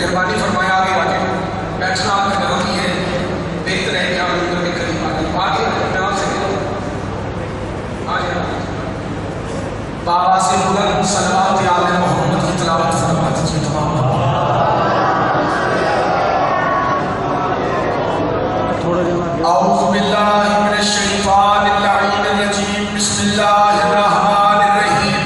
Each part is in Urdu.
مہربانی فرمایا آگے آگے بیٹھنا آپ کا نام ہی ہے، بہتر ہے کہ آپ ان کے قریب آگے نام سے آگے بابا سے بلند صلوات آل محمد کی تلاوت فرما دیجیے تمام اعوذ باللہ من الشیطان اللعین الرجیم بسم اللہ الرحمن الرحیم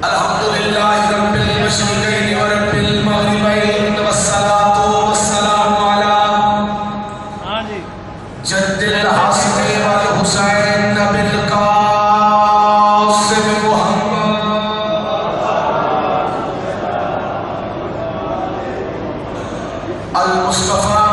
الحمدللہ رب المشرقین ورب المغربین والصلاة والسلام علی جد الحسن والحسین بالقاسم محمد المصطفیٰ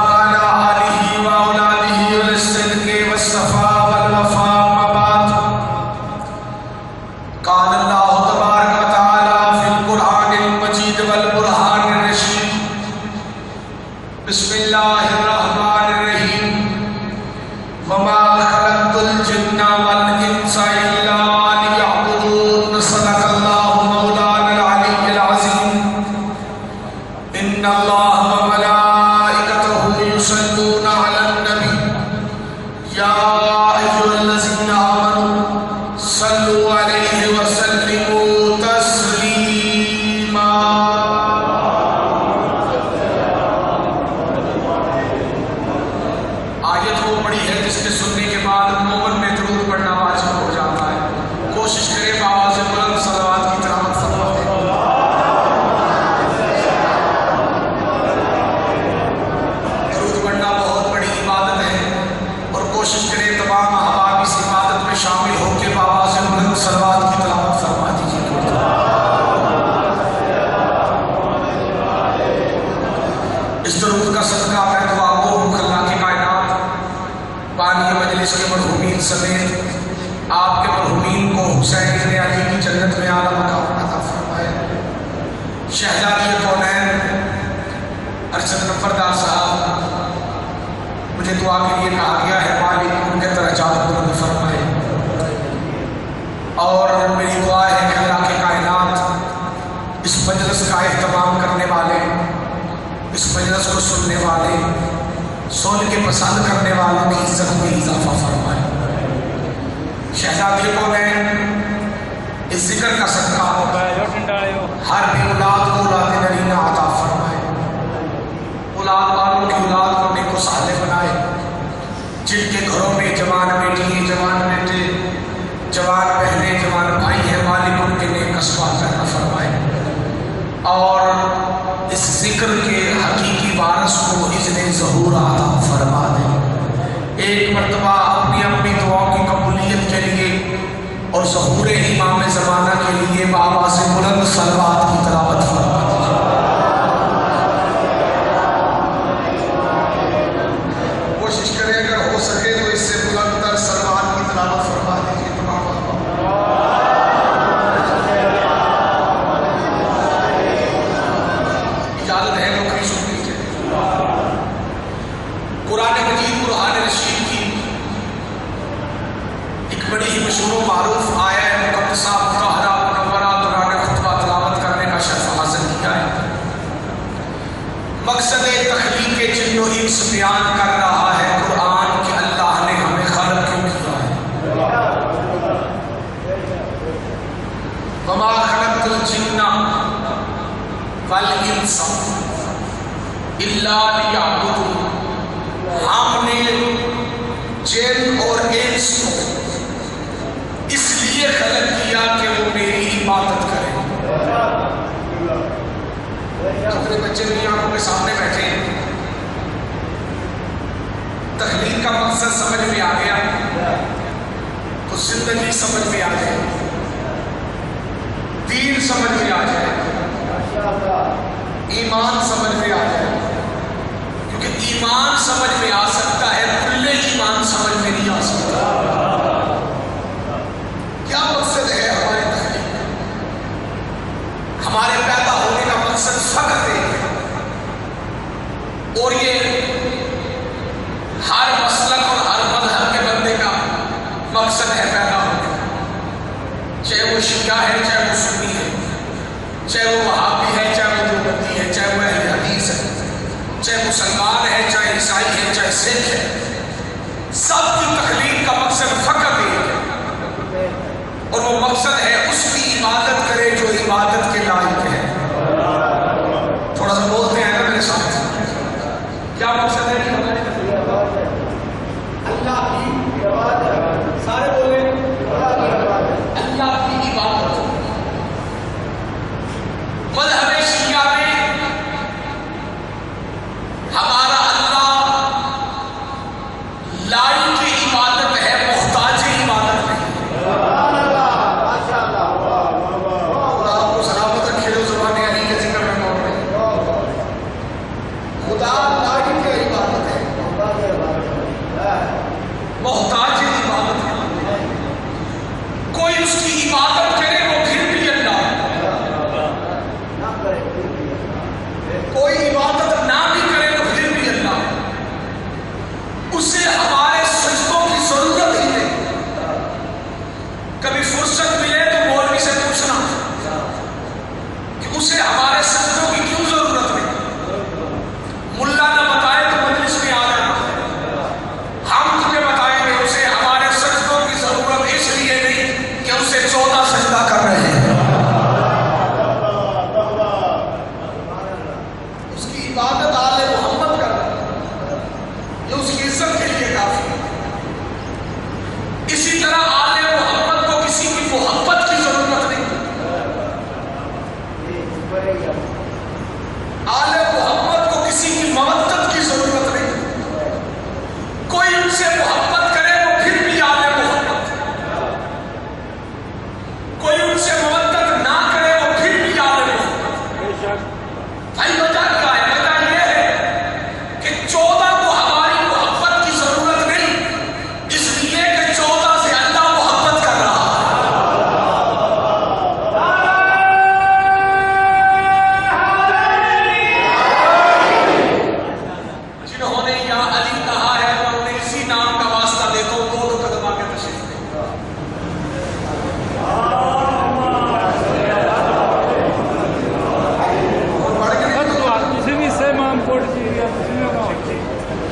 سمیت آپ کے مرحومین کو حسین ابن علی کی جنت میں اعلیٰ مقام عطا فرمائے۔ شہزادی کونین ارشد نفردار صاحب، مجھے دعا کے لیے کہا گیا ہے، مالک ان کے درجات بلند فرمائے، اور میری دعا ہے کہ اللہ کے کائنات اس مجلس کا اہتمام کرنے والے، اس مجلس کو سننے والے، سن کے پسند کرنے والوں کی عزت میں اضافہ فرمائے۔ شہزادی کونین اس ذکر کا صدقہ ہر بھی اولاد کو اولاد نرینہ عطا فرمائے، اولاد والوں کی اولاد کو نیک و صالح بنائے، جن کے گھروں میں جوان بیٹی، جوان بیٹے، جوان بہنیں، جوان بھائی ہیں، مالک ان کے نیک اسباب پیدا فرمائے، اور اس ذکر کے حقیقی وارث کو اذن ظہور عطا فرما دے۔ ایک مرتبہ اپنی اپنی دعاؤں کی قبولیت کے لیے اور ظہور امام زمانہ کے لیے بابا سے بلند صلوات کی تلاوت فرما دیجیے۔ کوشش کریں اگر ہو سکے تو اس سے بلند تر صلوات کی تلاوت فرما دیجیے تمام اجازت ہے تو کہیں سن لیجیے۔ قرآن مجید قرآن رشید کی ایک بڑی ہی مشہور و معروف آیہ مقدسہ مطہرہ منورہ دوران خطبہ تلاوت کرنے کا شرف حاصل کیا ہے۔ مقصد تخلیق جن و انس بیان کر رہا ہے قرآن کہ اللہ نے ہمیں خلق کیوں کیا ہے۔ وما خلقت الجن والانس الا لیعبدون، ہم نے جن اور انس کو اس لیے خلق کیا کہ وہ میری عبادت کریں۔ اپنے بچے بھی آنکھوں کے سامنے بیٹھے ہیں، تخلیق کا مقصد سمجھ میں آ گیا تو زندگی سمجھ میں آ جائے، دین سمجھ میں آ جائے، ایمان سمجھ میں آ جائے، کیونکہ ایمان سمجھ میں آ سکتا ہے، کلے ایمان سمجھ میں نہیں آ سکتا۔ کیا مقصد ہے ہماری تخلیق؟ ہمارے پیدا ہونے کا مقصد فقط ہے، اور یہ ہر مسلک اور ہر مذہب کے بندے کا مقصد ہے پیدا ہونا، چاہے وہ شیعہ ہے، چاہے وہ سنی ہے، چاہے وہ وہابی ہے، چاہے چاہے مسلمان ہے، چاہے عیسائی ہے، چاہے سکھ ہے، سب کی تخلیق کا مقصد فقط ایک ہے، اور وہ مقصد ہے اس کی عبادت کرے جو عبادت کے لائق ہے۔ تھوڑا سا بولتے ہیں نا میرے ساتھ، کیا مقصد ہے؟ اللہ کی عبادت، سارے بولے اللہ کی عبادت۔ مذہب شیعہ میں ہمارا اللہ لائق عبادت ہے، محتاج عبادت نہیں۔ آپ کو سلامت رکھے جو زبان علی کے ذکر میں موڑ رہے ہیں، خدا لائق عبادت ہے، محتاج عبادت ہے۔ کوئی اس کی عبادت کرے وہ پھر بھی اللہ ہے، کوئی عبادت نہ بھی کرے تو پھر بھی اللہ ہے۔ اسے ہمارے سجدوں کی ضرورت ہی نہیں۔ کبھی فرصت ملے تو مولوی سے پوچھنا کہ اسے ہمارے سجدوں کی کیوں ضرورت نہیں، ملا نہ بتائے تو مجلس میں آ جانا، ہم تجھے بتائیں گے اسے ہمارے سجدوں کی ضرورت اس لیے نہیں کہ اسے 14 سجدہ کر رہے ہیں۔ اس کی عبادت آل محمد کر رہے ہیں، یہ اس کی عزت کے لیے کافی ہے۔ اسی طرح آل محمد کو کسی کی محبت کی ضرورت نہیں، آل محمد کو کسی کی مودت کی ضرورت نہیں۔ کوئی ان سے محبت کرے وہ پھر بھی آل محمد، کوئی ان سے مودت نہ کرے وہ پھر بھی آل محمد۔ بھائی وجہ کیا ہے؟ وجہ یہ ہے کہ 14 کو ہماری محبت کی ضرورت نہیں، اس لیے کہ 14 سے اللہ محبت کر رہا ہے۔ جنہوں نے یا علی کہا ہے میں انہیں اسی نام کا واسطہ دیتا ہوں، 2 قدم آگے تشریف لیں۔ اور بڑھ کے نہیں تو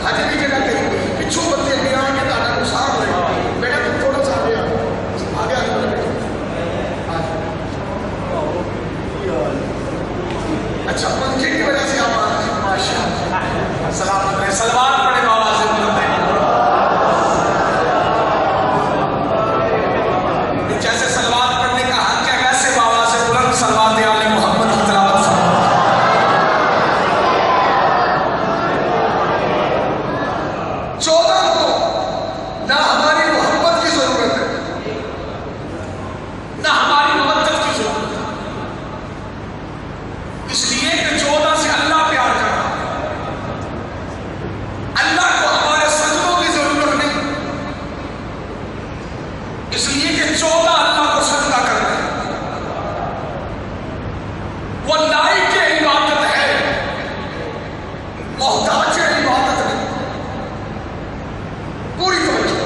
حج کی جگہ کہیں گے پچھو بندے لے آ کے دادا کو صاف رہے، بیٹا تم تھوڑا سا آگے آگے آگے بڑھے۔ اچھا پنکھے کی وجہ سے آپ آتے ہیں، ماشاء اللہ۔ سلام پڑھیں، سلوات پڑھیں آواز سے بلند ہے۔ جیسے سلوات پڑھنے کا حق ہے ویسے آواز سے بلند سلوات آل محمد کی تلاوت فرمائیں۔ 14 کو نہ ہماری محبت کی ضرورت ہے نہ ہماری مودت کی ضرورت ہے، اس لیے کہ 14 سے اللہ پیار کر رہا ہے۔ اللہ کو ہمارے سجدوں کی ضرورت نہیں، اس لیے کہ 14 اللہ کو سجدہ کر رہے ہیں۔ وہ لائق عبادت ہے، محتاج عبادت نہیں۔ پوری توجہ،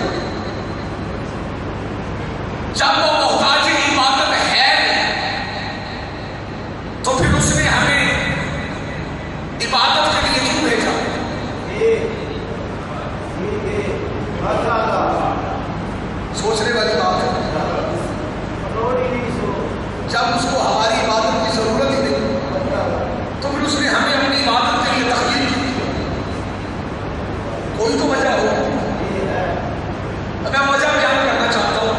جب وہ محتاج عبادت ہے تو پھر اس نے ہمیں عبادت کے لیے کیوں بھیجا؟ سوچنے والی بات ہے۔ جب اس کو ہماری عبادت کی ضرورت ہی نہیں تو پھر اس نے ہمیں اپنی عبادت کے لیے تخلیق کی۔ کوئی تو وجہ ہو، میں وجہ بیان کرنا چاہتا ہوں،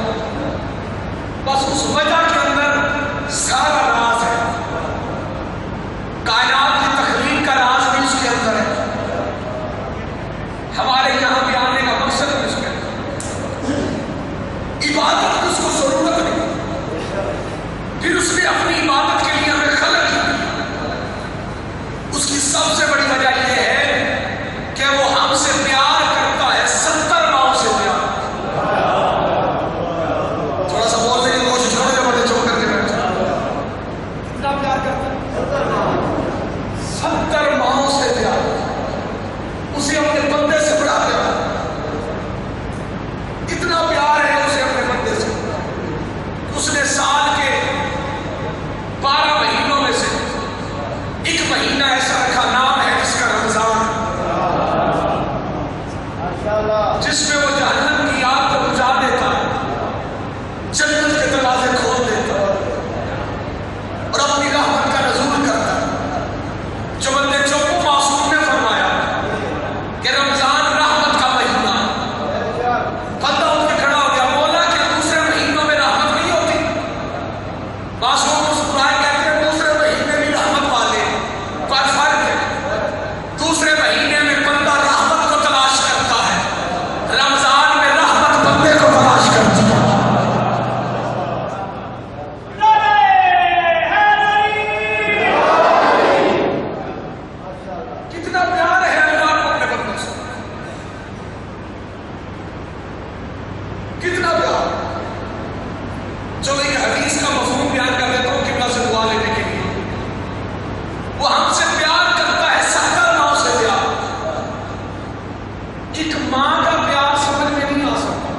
بس اس وجہ کے اندر سارا راز ہے، کائنات کی تخلیق کا راز بھی اس کے اندر ہے، ہمارے یہاں بھی آنے کا مقصد بھی اس کے اندر۔ عبادت کی اس کو ضرورت نہیں، پھر اس نے اپنی عبادت کے لیے ہمیں خلق کی۔ اس کی سب سے بڑی وجہ یہ ہے کہ وہ ہم سے پیار کرتا ہے، 70 ماؤں سے پیار۔ تھوڑا سا بولنے کی کوشش کرو، حدیث کا مفہوم بیان کر دیتا ہوں قبلہ سے دعا لینے کے لیے. وہ ہم سے پیار کرتا ہے 70 ماؤں سے پیار. ایک ماں کا پیار سمجھ میں نہیں آ سکتا.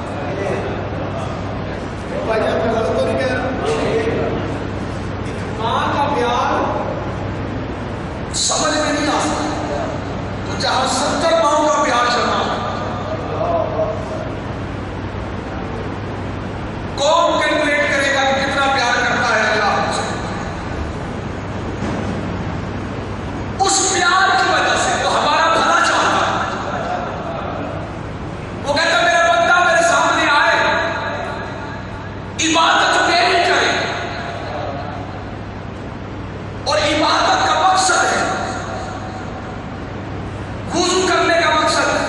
ایک ماں کا پیار سمجھ میں نہیں آ سکتا. تو جہاں 70 ماؤں کا پیار جمع ہے، کون کیلکولیٹ کرے گا کہ کتنا پیار کرتا ہے اللہ ہم سے؟ اس پیار کی وجہ سے وہ ہمارا بھلا چاہتا ہے. وہ کہتا ہے میرا بندہ میرے سامنے آئے، عبادت میری کرے، اور عبادت کا مقصد ہے، وضو کرنے کا مقصد ہے،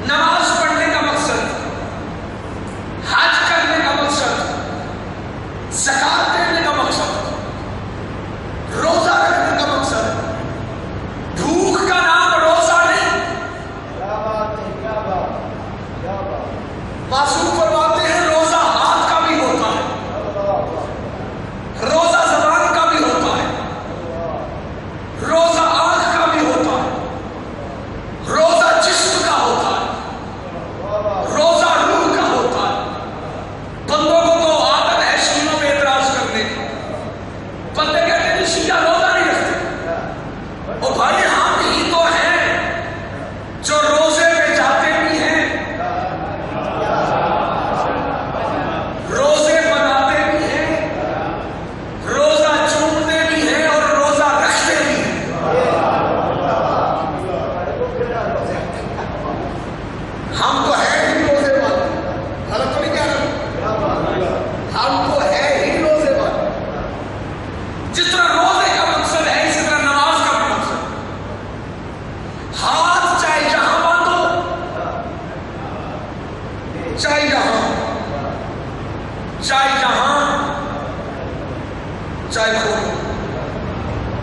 نماز پڑھنے کا مقصد ہے، حج کرنے کا مقصد، زکات دینے کا مقصد، روزہ رکھنے کا مقصد. بھوک کا نام روزہ نہیں. معصوم فرماتے ہیں روزہ ہاتھ کا بھی ہوتا ہے، روزہ زبان کا بھی ہوتا ہے، روزہ آنکھ کا بھی ہوتا ہے، روزہ جسم کا ہوتا ہے، روزہ روح کا ہوتا ہے. بندوں کو تو عادت ہے شیعوں میں اعتراض کرنے کی. بندے کہتے ہیں شیعہ روزہ نہیں رکھتے. او بھائی ہم ہی تو ہیں جو روزے پہ جاتے بھی ہیں، روزے بناتے بھی ہیں، روزہ چومتے بھی ہیں اور روزہ رکھتے بھی ہیں. ہم تو ہے ہی روزے والے. غلط تو نہیں کہہ رہا، ہم تو ہے ہی روزے والے. جس طرح روزے کا مقصد ہے اسی طرح نماز کا بھی مقصد ہے. ہاتھ چاہے جہاں باندھو، چاہے یہاں، چاہے جہاں، چاہے کھولو.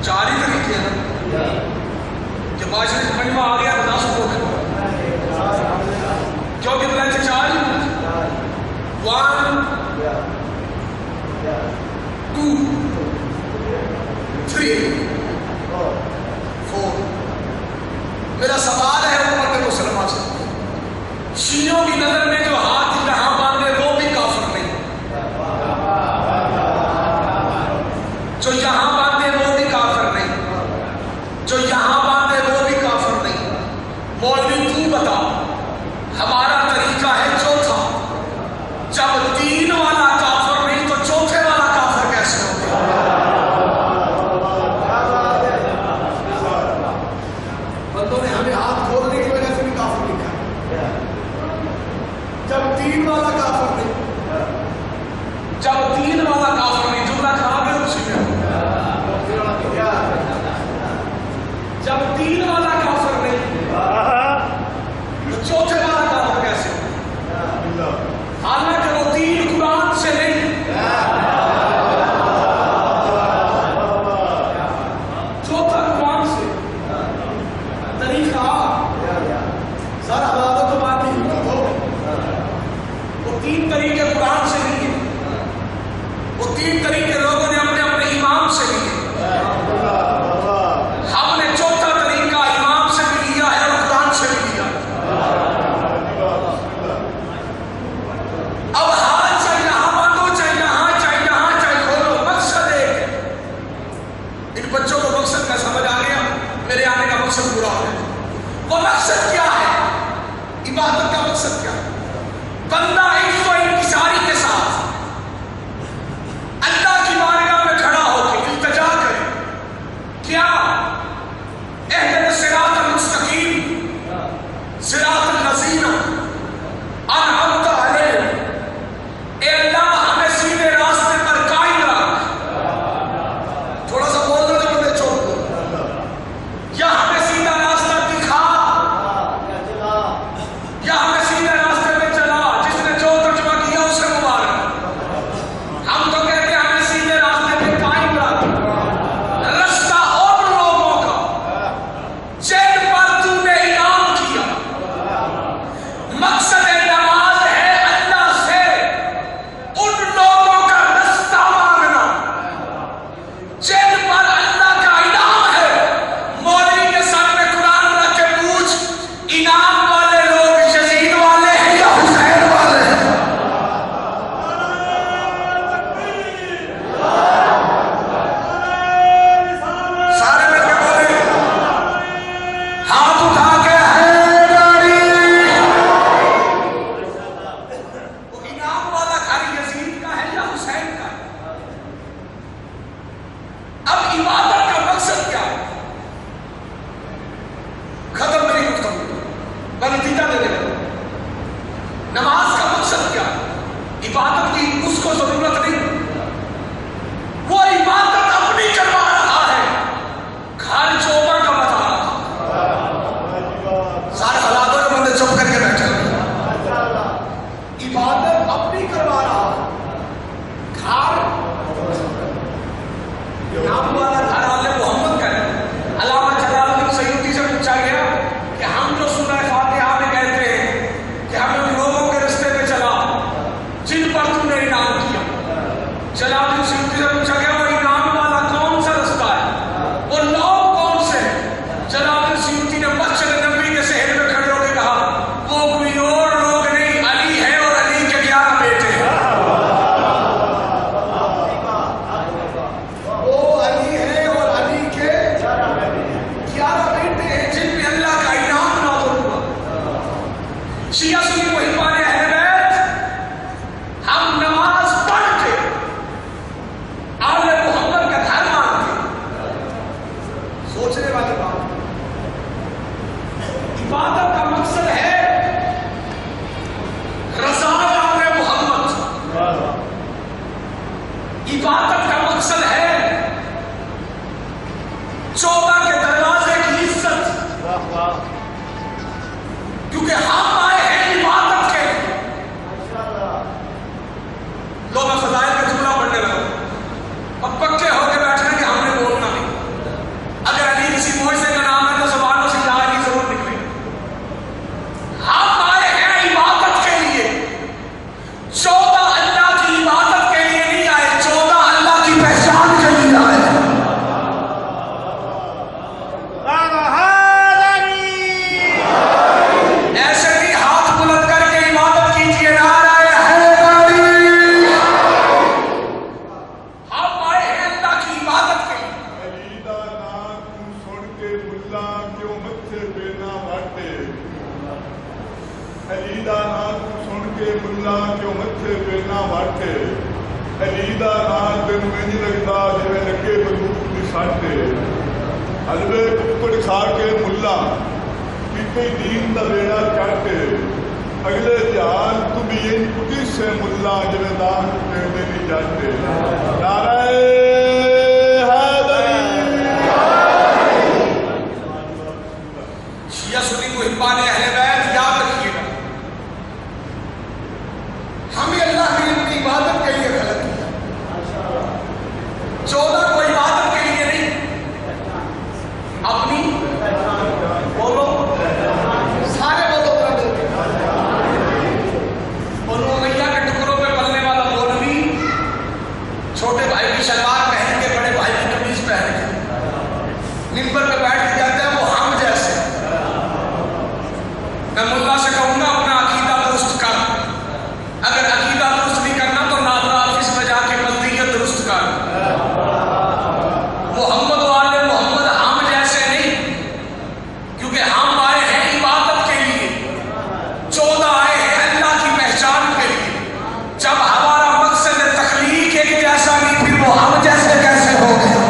چار ہی طریقے ہیں کہ بادشاہ سمجھ میں آ گیا تو 10 کو کیوں کتنا سے 4 ہی 1 2 3 4. میرا سوال ہے امت مسلمہ سے، شیعوں کی نظر میں جو ہاتھ جہاں باندھے وہ بھی کافر نہیں، جو یہاں باندھے وہ بھی کافر نہیں، جو یہاں باندھے وہ بھی کافر نہیں. مولوی تو بتا، ہمارا طریقہ ہے چوتھا. جب 3 والا کافر نہیں تو چوتھے والا کافر کیسے ہوگا؟ بندوں نے ہمیں ہاتھ کھولنے کی وجہ سے بھی کافر لکھا. تم نے انعام کیا. جلالالدین سیوطی سے پوچھا گیا وہ انعام والا کون سا رستہ ہے, وہ لوگ کون سے ہیں؟ جلالالدین سیوطی نے مسجد نبوی کے صحن میں کھڑے ہو کے کہا وہ کوئی اور لوگ نہیں, علی ہے اور علی کے 11 بیٹے ہیں. وہ علی ہے اور علی کے 11 بیٹے ہیں جن پہ اللہ کا انعام نازل ہوا. شیعہ سنی محبان اہل بیت, ہم نماز پڑھ کے آل محمد کا گھر مانتے. سوچنے والی بات, عبادت کا مقصد ہے رضا آل محمد, عبادت کا مقصد ہے 14 کے دروازے کی عزت, کیونکہ ہم آئے ہیں عبادت کے. لوگ فضائل کا جملہ پڑھنے لگا, اب پکے ہو کے بیٹھے کہ ہم نے بولنا نہیں. اگر علی کسی معجزے کا نام ہے تو زبانوں سے لا علی ضرور نکلے. ہم آئے ہیں عبادت کے لیے, 14 اللہ کی عبادت کے لیے نہیں آئے, 14 اللہ کی پہچان کے لیے آئے. ایسے نہیں ہاتھ بلند کر کے عبادت کیجیے, نعرہ حیدری. ہم آئے ہیں اللہ کی عبادت کے لیے. علی دا نام تو سن کے ملا کیوں متھے پہ نہ واٹے, علی دا نام تو سن کے ملا کیوں متھے پہ نہ واٹے, علی دا نام تینوں نہیں لگتا جویں لگے بندوق دی ساٹے. حلوے ککڑ کھا کے ملا پیپے دین دا بیڑا چاٹے, اگلے جہان تو بھی ان کٹی سے ملا جویں دان پیڑے نہیں جاتے. نعرہ شیعہ سنی محبان اہل بیت یاد رکھیے گا, ہمیں اللہ نے اپنی عبادت کے لیے خلق کیا. 14 کو عبادت کے لیے نہیں, اپنی بولو سارے بولو بولو امیہ کے ٹکڑوں پہ پلنے والا مولوی چھوٹے بھائی کی شلوار پہن کے بڑے بھائی کی قمیض پہن کے منبر پہ بیٹھ کے کہتے ہیں وہ ہم جیسے. میں ملا سے کہوں گا اپنا عقیدہ درست کر, اگر عقیدہ درست نہیں کرنا تو نادرا آفس میں جا کے بلدیت درست کر. محمد و آل محمد ہم جیسے نہیں, کیونکہ ہم آئے ہیں عبادت کے لیے, 14 آئے ہیں اللہ کی پہچان کے لیے. جب ہمارا مقصد تخلیق ایک جیسا نہیں, پھر وہ ہم جیسے کیسے ہو گیا؟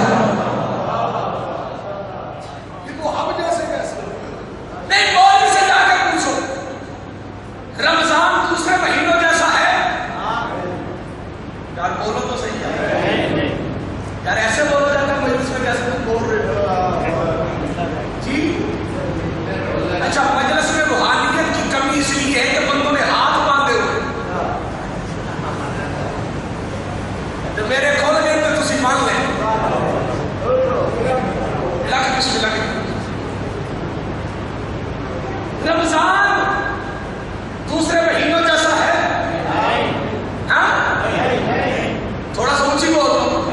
پھر وہ ہم جیسے کیسے ہو گیا؟ نہیں, مولوی سے جا کے پوچھو رمضان دوسرے مہینوں جیسا ہے؟ یار بولو تو صحیح ہے یار, ایسے بولو جاتا ہے مجلس میں جیسے تم بول رہے ہو جی. اچھا, مجلس میں روحانیت کی کمی اس لیے ہے کہ بندوں نے ہاتھ باندھے ہوئے, تو میرے کھول گئے تو تسی مان لیں. لکھ بسم اللہ کی رمضان دوسرے مہینوں جیسا ہے؟ ہاں, تھوڑا سا اونچی بول دو.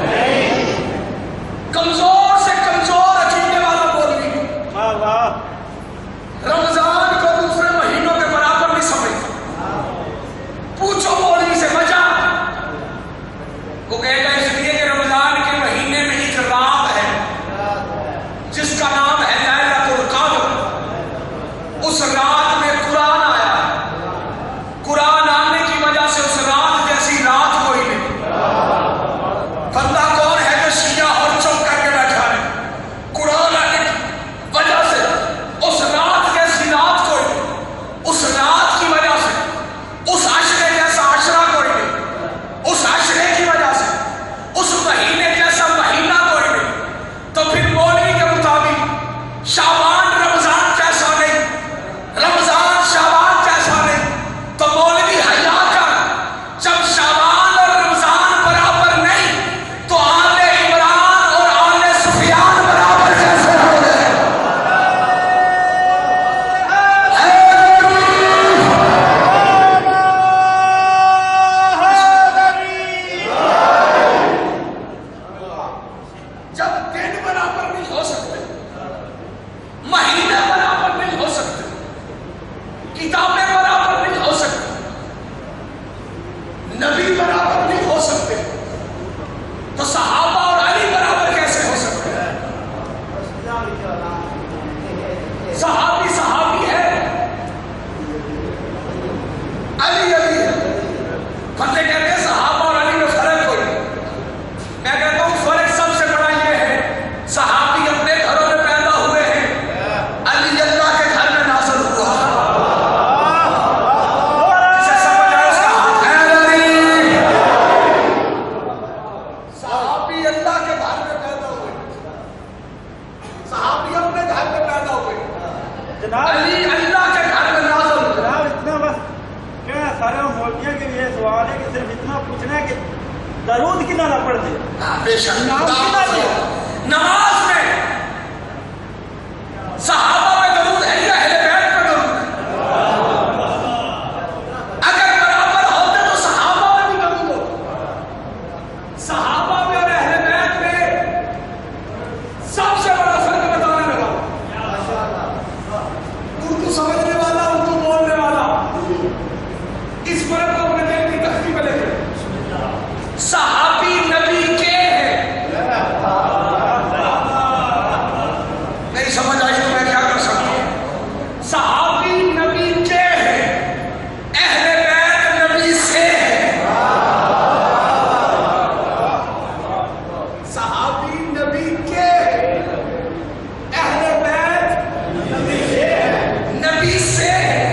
کمزور سے کمزور عقیدے والا مولوی رمضان کو دوسرے مہینوں کے برابر نہیں سمجھتا. پوچھو مولوی سے وجہ, وہ کہے گا تو صحابہ اور علی برابر کیسے ہو سکتے ہیں؟ صحابی صحابی ہے، علی علی ہے۔ بندے کہتے ہیں صحابہ اور علی میں فرق کوئی، میں کہتا ہوں فرق سب سے بڑا یہ ہے، صحابی اپنے گھروں میں پیدا ہوئے ہیں، علی اللہ کے گھر میں نازل ہوا۔ اسے سمجھ آئے اس کا حق ہے علی؟ صحابی اللہ کے گھر میں پیدا ہوئے، صحابی اپنے گھر میں پیدا ہوئے، علی اللہ کے گھر میں نازل ہوئے۔ جناب اتنا بس کیا سارے مولویوں کے لیے سوال ہے کہ صرف اتنا پوچھنا ہے کہ درود کتنا نہ پڑھ دے، بے شک نماز میں صحابہ میں درود ہے یا اہل بیت میں درود ہے؟ اگر برابر ہوتے تو صحابہ میں بھی درود ہو، صحابہ میں اور اہل بیت میں سب سے بڑا فرق بتانے لگا۔ اردو سمجھنے والا، اردو بولنے والا اس فرق کو اپنے دل کی تختی پہ لے کے، صحابی نبی کے ہیں، نہیں سمجھ آئی تو میں کیا کر سکتا ہوں؟ صحابی نبی کے ہیں، اہل بیت نبی سے ہیں۔ صحابی نبی کے ہیں، اہل بیت نبی سے ہیں۔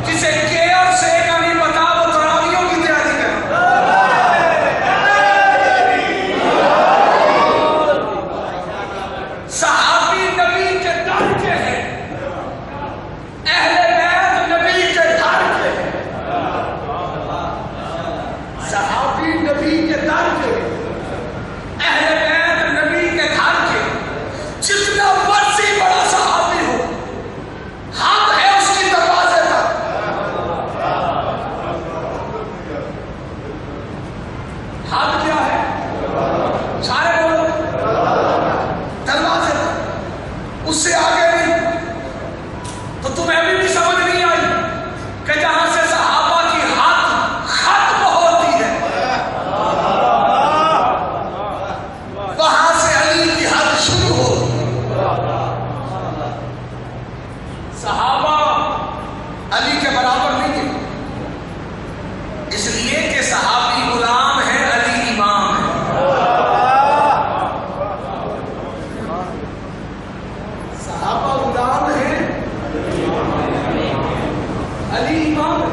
جسے کے اور سے کا نہیں پتا وہ تراویحوں کی تیاری کرے۔ صحابی نبی کے در کے ہیں، اہل بیت نبی کے در کے ہیں۔ صحابی نبی کے در کے ہیں، اہل بیت نبی کے گھر کے۔ جتنا مرضی بڑا صحابی ہو، حق ہے اس کی دروازے تک۔ حق کیا ہے؟ سارے بولو، دروازے تک، اس سے آگے نہیں۔ تو تمہیں ابھی بھی سمجھ نہیں آئی کہ جہاں سے صحابہ کی حد ختم ہوتی ہے وہاں سے علی کی حد شروع ہوتی ہے۔ صحابہ علی کے برابر نہیں ہے، اس لیے کہ صحابی غلام ہے، علی امام ہے۔ صحابہ غلام ہیں، علی امام ہے۔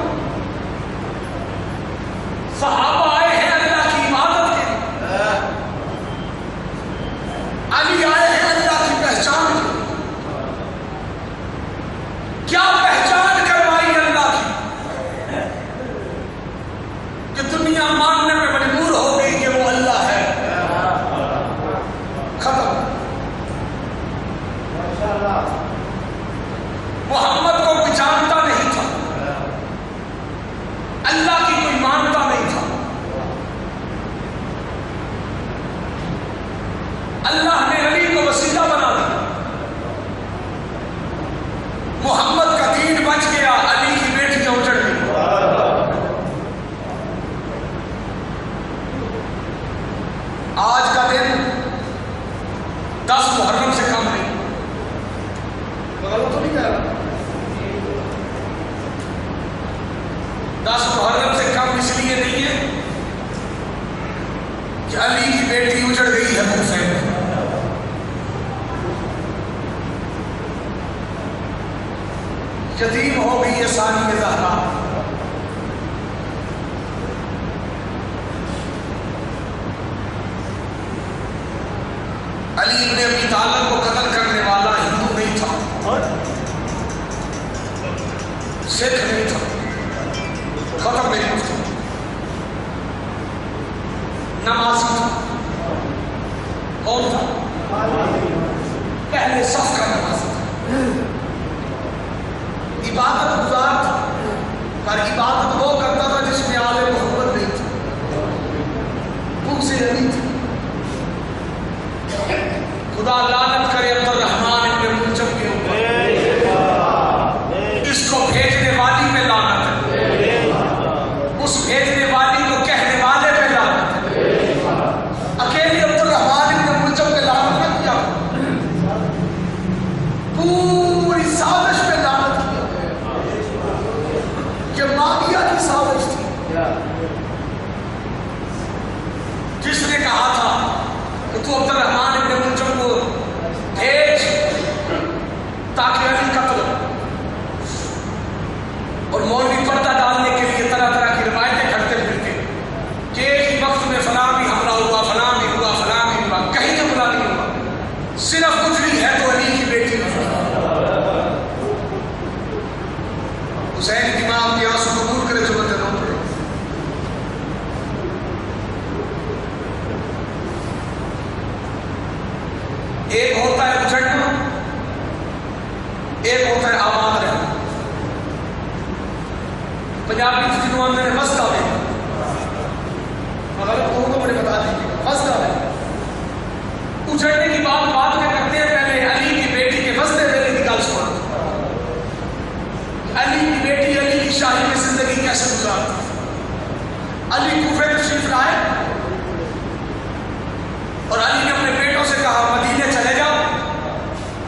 صحابہ آئے ہیں اللہ کی عبادت کے لیے، علی آئے ہیں اللہ کی پہچان کے لیے۔ کیا پہچان کروائی اللہ کی کہ دنیا ماننے میں مجبور ہو گئی کہ وہ اللہ ہے؟ ختم۔ محمد کو کوئی جانتا نہیں تھا، اللہ کی کوئی مانتا نہیں تھا، اللہ نے علی کو وسیلہ بنا دیا، محمد کا دین بچ گیا، علی کی بیٹیاں اجڑ گئی۔ آج کا دن 10 محرم سے کم نہیں، غلط تو نہیں کہہ رہا، 10 محرم سے کم اس لیے نہیں ہے کہ علی کی بیٹی اجڑ گئی ہے حسین میں۔ یتیم ہو گئی ہے ثانی زہرا، علی ابن ابی طالب کو قتل کرنے والا ہندو نہیں تھا، سکھ نہیں تھا، ختم میری گفتگو، نمازی تھا، کون تھا؟ پہلے صف کا نمازی تھا، عبادت گزار تھا، پر عبادت وہ کرتا تھا جس میں آل محمد نہیں تھا، بھوک سے علی تھا۔ خدا لعنت کرے عبد الرحمن ابن ملجم کے اوپر، اس کو بھیجنے والی پہ لعنت ہے، اس بھیجنے والی کو کہنے والے پہ لعنت ہے، اکیلی تو عبد الرحمان ابن ملجم کو بھیج تاکہ علی قتل ہو۔ اور مولوی پردہ ڈالنے کے لیے طرح طرح کی روایتیں کھڑتے پھرتے کہ ایک ہی وقت میں فلاں بھی حملہ ہوا، فلاں بھی ہوا، فلاں بھی ہوا، کہیں حملہ نہیں ہوا، صرف گزری ہے تو علی کی بیٹی نے۔ حسین کی ماں اپنے آنسو قبول کرے جو بندے رو پڑے۔ ایک ہوتا ہے اچھڑنا، ایک ہوتا ہے آباد رہنا۔ پنجابی جنہوں نے مسئلہ میں اگر تو مجھے بتا دیجیے مسئلہ ہے اچھڑنے کی بات میں کرتے ہیں۔ پہلے علی کی بیٹی کے مسئلے میں کی گل سنا، علی کی بیٹی علی کی شاہی میں زندگی کیسے گزارتی۔ علی کوفے تشریف لائے اور علی نے اپنے بیٹوں سے کہا مدینے چلے جاؤ،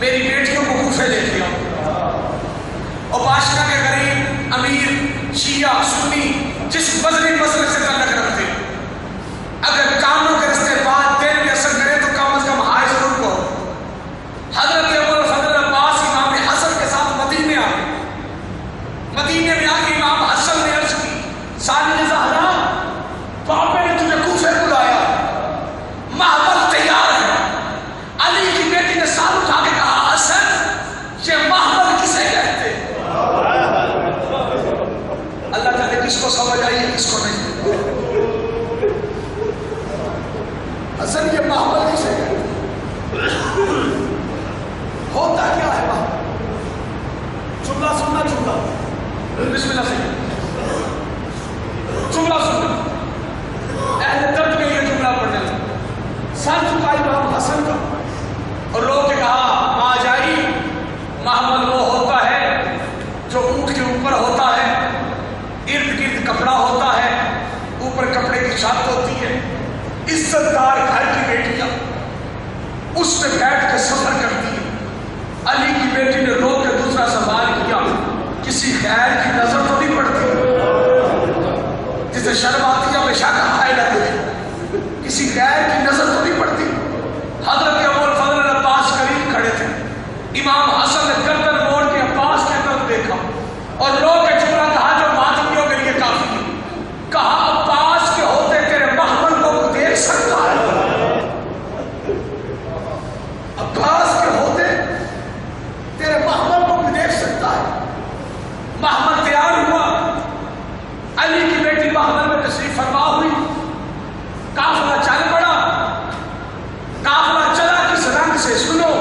میری بیٹیوں کو کوفے لے کے آؤ۔ اور بادشاہ کے قریب امیر شیعہ سنی جس مذہبی مسئلے سے تعلق رکھتے اگر کاموں کے رستے بعد دیر میں اثر کرے تو کم از کم ہائے ضرور کو۔ حضرت عمر فضل عباس امام حسن کے ساتھ مدینے آ گئے۔ مدینے میں آ کے امام حسن نے عرض کی ثانی زہرا باپے نے تجھے کوفے بلایا، محمل تیار ہے۔ علی کی بیٹی نے سال اٹھا کے کہا حسن یہ محمل کسے کہتے؟ اللہ تعالیٰ کس کو سمجھ آئی ہے کس کو نہیں۔ حسن یہ محمل کسے کہتے؟ ہوتا کیا ہے محمل؟ جملہ سننا، جملہ بسم اللہ سے جملہ سننا، اہل درد کے لیے جملہ پڑھنے لگا۔ سر چکائی امام حسن کا اور لوگ نے کہا ماں جائی محمل وہ ہوتا ہے جو اونٹ کے اوپر ہوتا ہے، ارد گرد کپڑا ہوتا ہے، اوپر کپڑے کی چھت ہوتی ہے، عزت دار گھر کی بیٹیاں اس پہ بیٹھ کے سفر کرتی ہے۔ علی کی بیٹی نے رو کے دوسرا سوال کیا کسی خیر کی نظر تو نہیں پڑتی؟ جسے شرم آتی ہے بے شک ہائے لگے، کسی خیر کی نظر تو نہیں پڑتی؟ حضرت عمر فضل عباس قریب کھڑے تھے، امام حسن نے گردن موڑ کے عباس کی طرف دیکھا اور رو کے جملہ کہا جو ماتمیوں کے لیے کافی ہے، کہا عباس کے ہوتے تیرے محمل کو دیکھ سکتا ہے؟ عباس کے ہوتے تیرے محمل کو دیکھ سکتا ہے؟ محمل تیار ہوا، علی کی بیٹی محمل میں تشریف فرما ہوئی، قافلہ چل پڑا۔ قافلہ چلا کس رنگ سے سنو،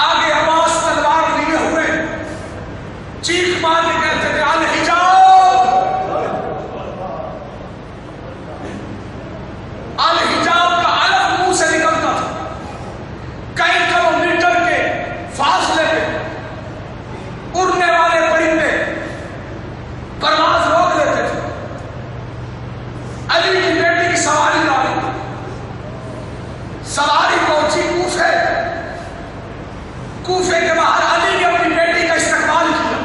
آگے عباس تلوار لیے ہوئے چیخ مار کے کہتے تھے الحجاب، الحجاب کا علم منہ سے نکلتا تھا۔ کئی کلومیٹر کے فاصلے پہ اڑنے والے پرندے پرواز روک دیتے تھے۔ علی کی بیٹی کی سواری لائی، سواری پہنچی کوفے، کوفے کے باہر علی نے اپنی بیٹی کا استقبال کیا،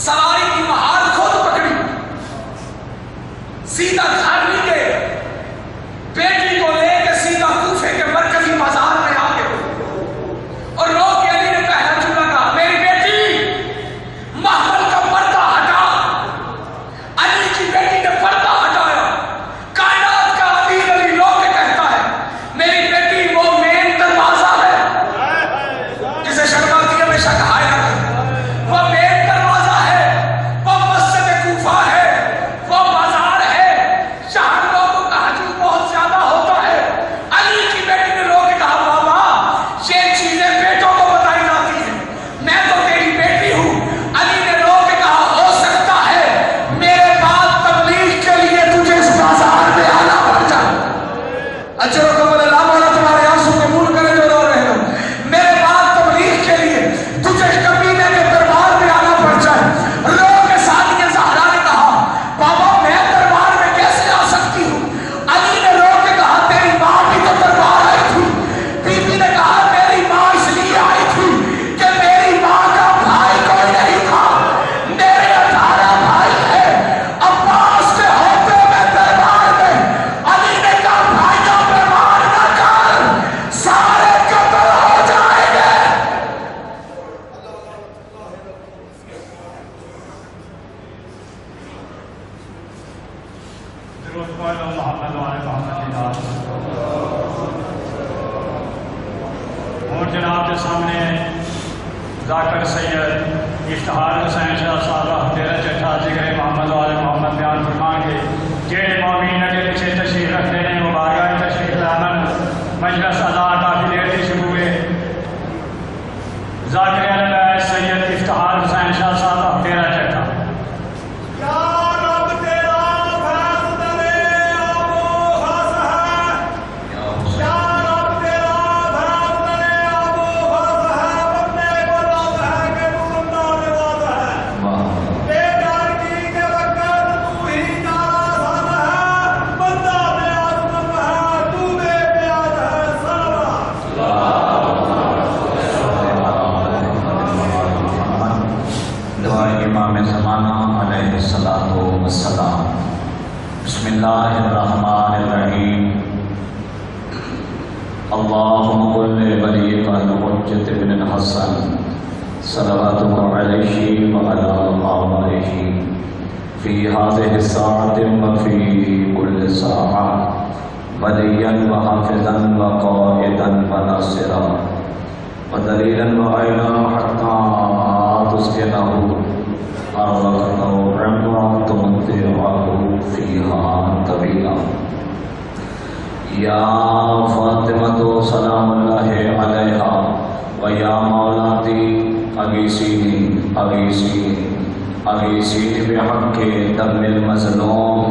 سواری کی مہار خود پکڑی، سیدھا گھر نہیں گئے، بیٹی کو لے کے سیدھا کوفے کے مرکزی بازار میں آ گئے اور رو کے علی نے پہلا جملہ کہا میری بیٹی محمل کا پردہ ہٹا۔ علی کی بیٹی نے پردہ ہٹایا، کائنات کا امیر علی رو کے کہتا ہے میری بیٹی وہ مین دروازہ ہے، جسے شرم آتی ہے بے شک ہائے لگے، وہ مین دروازہ ہے، وہ مسجد کوفہ ہے، وہ بازار ہے جہاں محمد وعلى محمد اور جناب کے سامنے ذاکر سید اشتہار حسین شاہ صاحب تیرہ چٹھا ذکر محمد وعلى محمد بیان فرمان کے جڑے مومن اگے پیچھے تشریف رکھتے ہیں وہ بارگاہ تشریف لامن مجلس ادا کافی دیر سے شروع ہوئے ذاکر علیہ سید اشتہار حسین شاہ صاحب تیرہ چٹھا بسم اللہ الرحمن الرحیم اللہم قل ولیک الحجۃ بن الحسن صلواتک علیہ وعلی آلہ فی هذه الساعة وفی کل ساعة ولیا وحافظا وقائدا وناصرا ودلیلا وعینا حتی تسکنہ أرضك عمرا تمتعه فيها طويلا يا فاطمة سلام الله عليها ويا مولاتي أغيثيني أغيثيني أغيثيني بحق دم المظلوم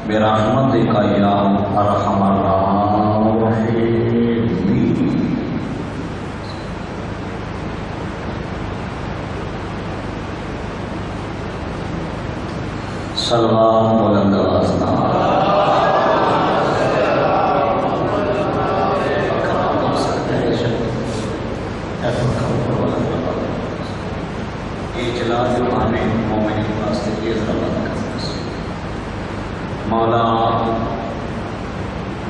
برحمتك يا أرحم الراحمين. صلوات بلند آواز مولا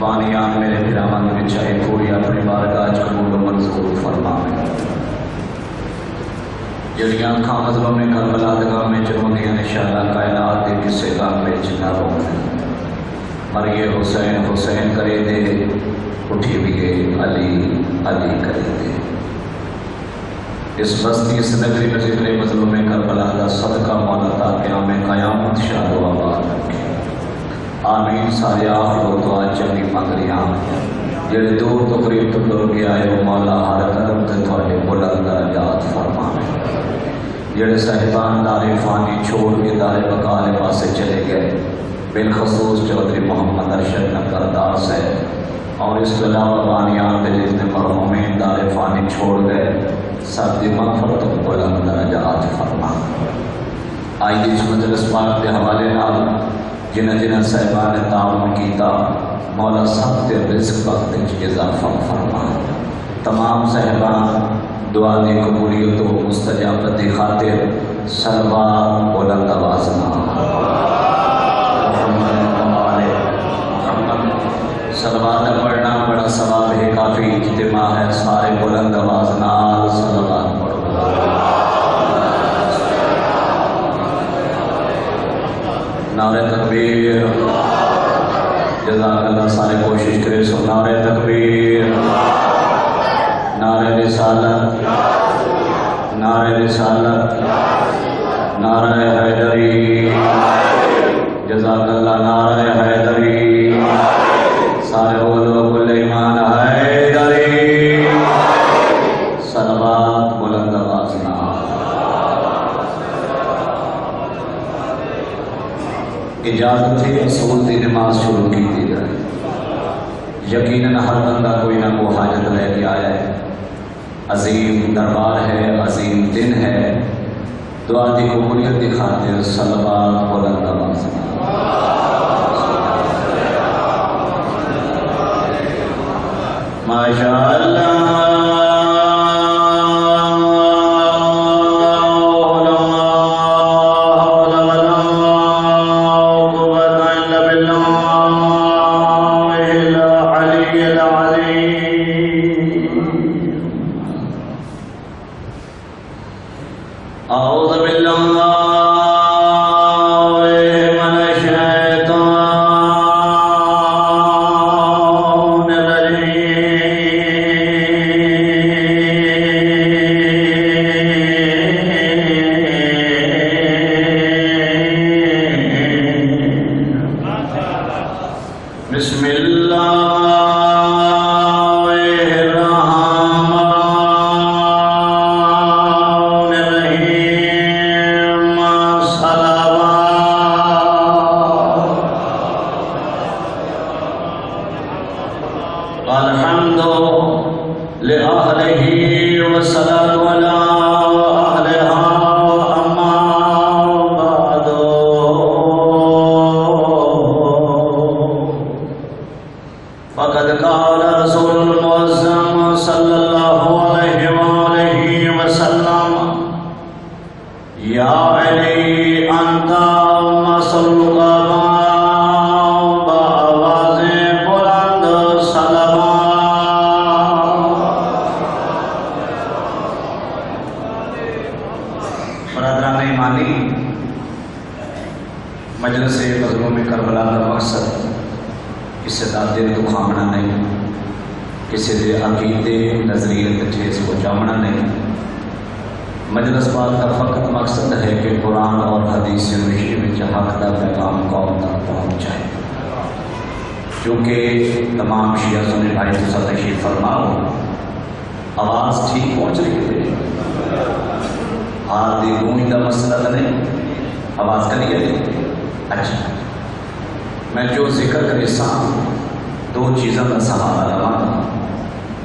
بانیان میرے بھرامن بچھائے پوری اپنی بارگاہ قبول و منظور فرمائے جڑیاں کھاں مظلوم میں کربلا دگاہ میں چروندیاں انشاءاللہ کائنات دے کسے گاہ میں چنا رونے مریے حسین حسین کرے دے اٹھی بھی علی علی کرے دے. اس بستی اس نگری میں ذکر مظلوم میں کربلا دا صدقہ مولا تا قیام قیامت شاد و آباد رکھے. آمین. سارے آخر و دعا چنی مگریاں جڑے دور تو قریب تو لوگ آئے وہ مولا ہر قدم تے تھوڑے بلند درجات فرمائے. جڑے صاحبان دار فانی چھوڑ کے دار بقال پاسے چلے گئے بالخصوص چودھری محمد ارشد نکردار سے اور اس کے علاوہ بانیان کے جتنے مرحومین دار فانی چھوڑ گئے سب دی مغفرت و بلند درجات فرما. آئیے اس مجلس پاک کے حوالے نال جنہ جنہ صاحبان نے تعاون کیتا مولا سب کے رزق وقت اضافہ فرما. تمام صاحبان دعا دی قبولیت و مستجابت دی خاطر صلوات بلند آواز صلوات پڑھنا بڑا ثواب ہے. کافی اجتماع ہے سارے بلند آواز نال صلوات پڑھو. نعرہ تکبیر. جزاک اللہ. سارے کوشش کرے سو نعرہ تکبیر نعرہ رسالت نعرہ رسالت نعرہ حیدری. جزاک اللہ. نعرہ حیدری. سارے بولو کل ایمان حیدری. صلوات بلند آواز اجازت تھی رسول دی نماز شروع کی دی جائے. یقیناً ہر بندہ کوئی نہ کوئی حاجت لے کے آیا ہے. عظیم دربار ہے عظیم دن ہے. دعا دی قبولیت کی خاطر صلوات بلند آواز ماشاءاللہ. بالله من الشيطان بسم اللہ الرحمن الرحیم صلوات الحمد لأہلہ والصلاة علی مجلس مظلوم کربلا کا مقصد کسی کا دل دکھاونا نہیں، کسی کے عقیدے نظریے ٹھیس پہنچاونا نہیں۔ مجلس پاک کا فقط مقصد ہے کہ قرآن اور حدیث مشی میں حق کا پیغام قوم تک پہنچائے۔ چونکہ تمام شیعہ سنی بھائی تو تشریف فرماؤ، آواز ٹھیک پہنچ رہی ہے، ہاتھ دی گونج کا مسئلہ نہیں، آواز کلیئر ہے۔ اچھا، میں جو ذکر کرے سام دو چیزوں کا سہارا لوا،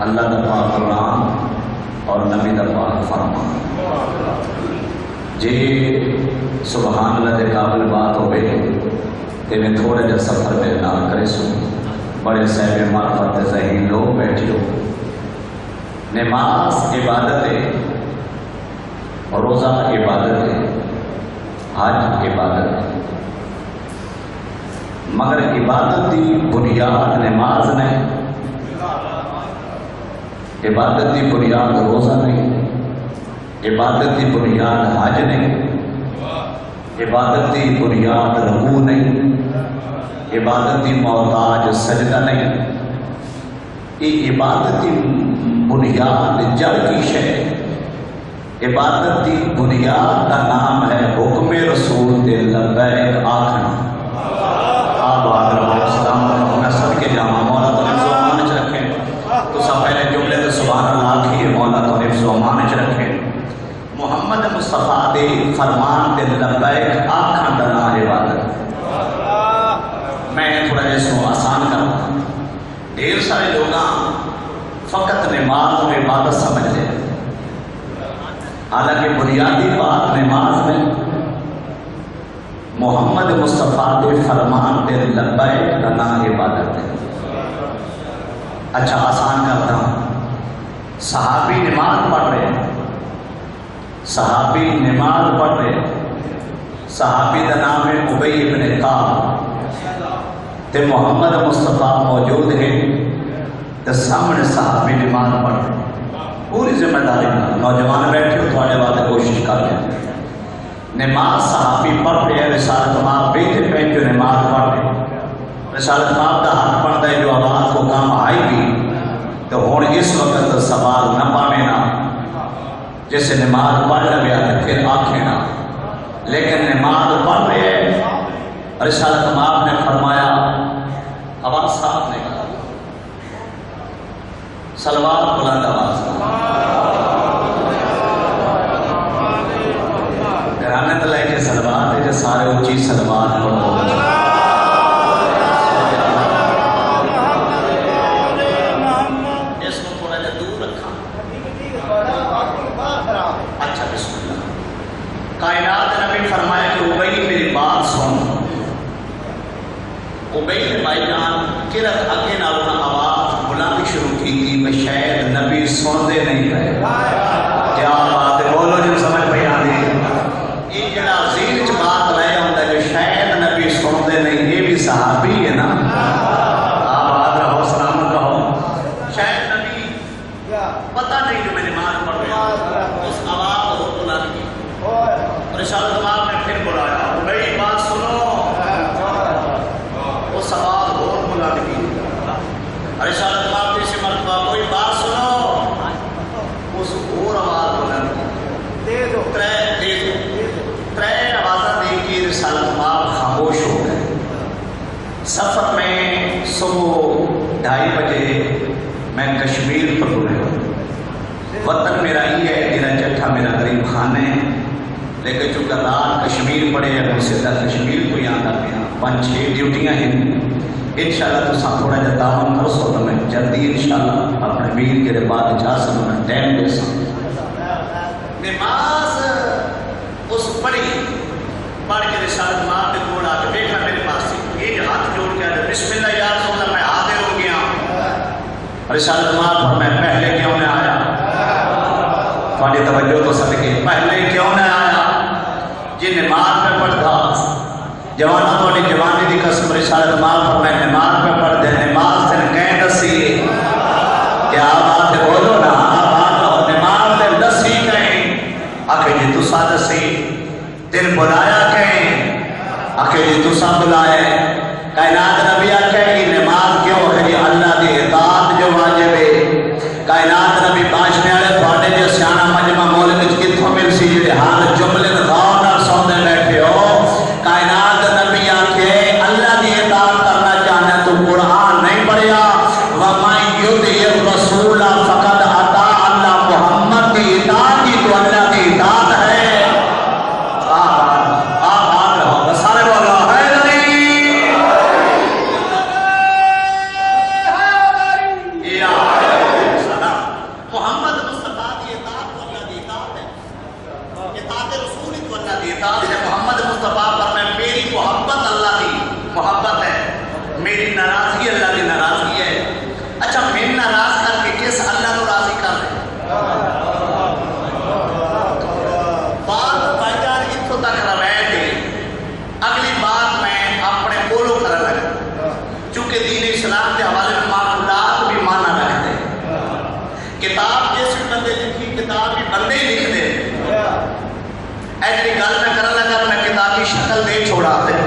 اللہ کا پاک قرآن اور نبی کا پاک فرمان۔ جی سبحان اللہ کے قابل بات ہوئے کہ میں تھوڑے جا سفر میں اعلان کرے سو، بڑے صاحب معرفت ذہین لوگ بیٹھے ہو۔ نماز عبادت ہے، روزہ عبادت ہے، حج عبادت ہے، مگر عبادت کی بنیاد نماز نہیں، عبادت کی بنیاد روزہ نہیں، عبادت کی بنیاد حج نہیں، عبادت کی بنیاد رکوع نہیں، عبادت کی محتاج سجدہ نہیں۔ یہ عبادت کی بنیاد جڑ کی شے، عبادت کی بنیاد کا نام ہے حکم رسول دے لبیک آخنا۔ آپ آدھر السلام علیکم، میں سب کے جامعہ مولا تو نفس و امان چ رکھیں، تو سب پہلے جملے تو سبحان اللہ کی مولا تو نفس و امان چ رکھیں۔ محمد مصطفیٰ دے فرمان دے لبیک آخن دنا عبادت۔ میں تھوڑا جیسے آسان کروں، ڈھیر سارے لوگ فقط نماز و عبادت سمجھ لیں، حالانکہ بنیادی بات نماز میں محمد مصطفیٰ دے فرمان دے لبیک دنا عبادت ہے۔ اچھا آسان کرتا ہوں، صحابی نماز پڑھ رہے ہیں، صحابی نماز پڑھ رہے ہیں، صحابی کا نام ہے ابی ابن کعب، تے محمد مصطفیٰ موجود ہے تے سامنے صحابی نماز پڑھ رہے ہیں۔ پوری ذمہ داری نوجوان بیٹھے ہو تھوڑے بات کوشش کر لیں، نماز صحابی پڑھ رہے ہیں، رسالت ماں بیٹھے پہ جو نماز پڑھ رہے ہیں، رسالت ماں کا حق پڑھتا ہے جو آواز کو کام آئے گی تو ہون اس وقت سوال نہ پاوے نا، جیسے نماز پڑھ لگیا تو پھر آنکھیں نہ، لیکن نماز پڑھ رہے ہیں، رسالت ماں نے فرمایا آواز صاف نہیں کرا، صلوات بلند آواز گرانے تو لے کے صلوات ہے جو سارے اونچی صلوات پڑھو۔ اس کو تھوڑا جا دور رکھا۔ اچھا بسم اللہ۔ کائنات نبی فرمایا کہ ابی میری بات سن۔ ابی نے بھائی جان کرت اگے نالوں آواز بلند شروع کی تھی، میں شاید نبی سنتے نہیں رہے۔ کیا بات ہے، بولو جو سمجھ پہ آدھی۔ یہ جڑا ذہن چ بات رہے ہوتا ہے جو شاید نبی سنتے نہیں، یہ بھی صحابی ہے نا۔ آپ بات رہو، سلامت رہو۔ شاید نبی پتہ نہیں جو میں نماز پڑھ رہا ہوں، اس آواز کو بلند کی۔ رسالت ماں نے پھر بلایا، بھائی بات سنو، اس آواز بہت بلند کی۔ رسالت ماں سے مرتبہ کوئی بات سنو، اس اور آواز بلند کی۔ ترے آوازیں دے کے رسالت ماں خاموش ہو گئے۔ سفر میں صبح 2:30 بجے میں کشمیر پر گزرا. وطن میرا یہ ہے، میرا جٹھا میرا غریب خانہ ہے، لیکن چونکہ رات کشمیر پڑے ہے سیدھا کشمیر کو یاد آ گیا. 5-6 ڈیوٹیاں ہیں. انشاءاللہ تو ساتھ تھوڑا جا تعاون کرو سو تو میں جلدی انشاءاللہ اپنے میر کے بعد جا سکوں میں ٹائم دے سکوں. نماز اس پڑھ کے رسالت ماں کے کوڑ آ کے بیٹھا میرے پاس یہ ہاتھ جوڑ کے آئے بسم اللہ یا رسول اللہ میں حاضر ہو گیا. رسالت ماں پر میں پہلے کیوں نہ آیا؟ تھوڑی توجہ تو صدقے پہلے کیوں نہ آیا؟ جی نماز میں پڑھتا جوانوں تھوڑی جوانی دی قسم رسالت ماں پر میں نماز میں پڑھ دے. نماز سے کہیں دسی کیا بات ہے بولو نا بات نماز سے دسی کہیں آخر جی تو سا دسی تین بلایا کہیں آخر جی تو سا بلائے کائنات نبی آکھے کہ نماز کیوں ہے جی اللہ دی اطاعت جو واجب ہے. کائنات نبی باشنے والے تھوڑے جو سیانا مجمع مولد کتھوں مل سی جی حال جملے غور نہ سوندے بیٹھے ہو. کائنات نبی آکھے اللہ دی اطاعت کرنا چاہنا تو قرآن نہیں پڑھیا. وَمَن يُطِعِ الرَّسُولَ فَقَدْ أَطَاعَ اللَّهَ. محمد کی اطاعت ہی تو اللہ کی اطاعت ہے.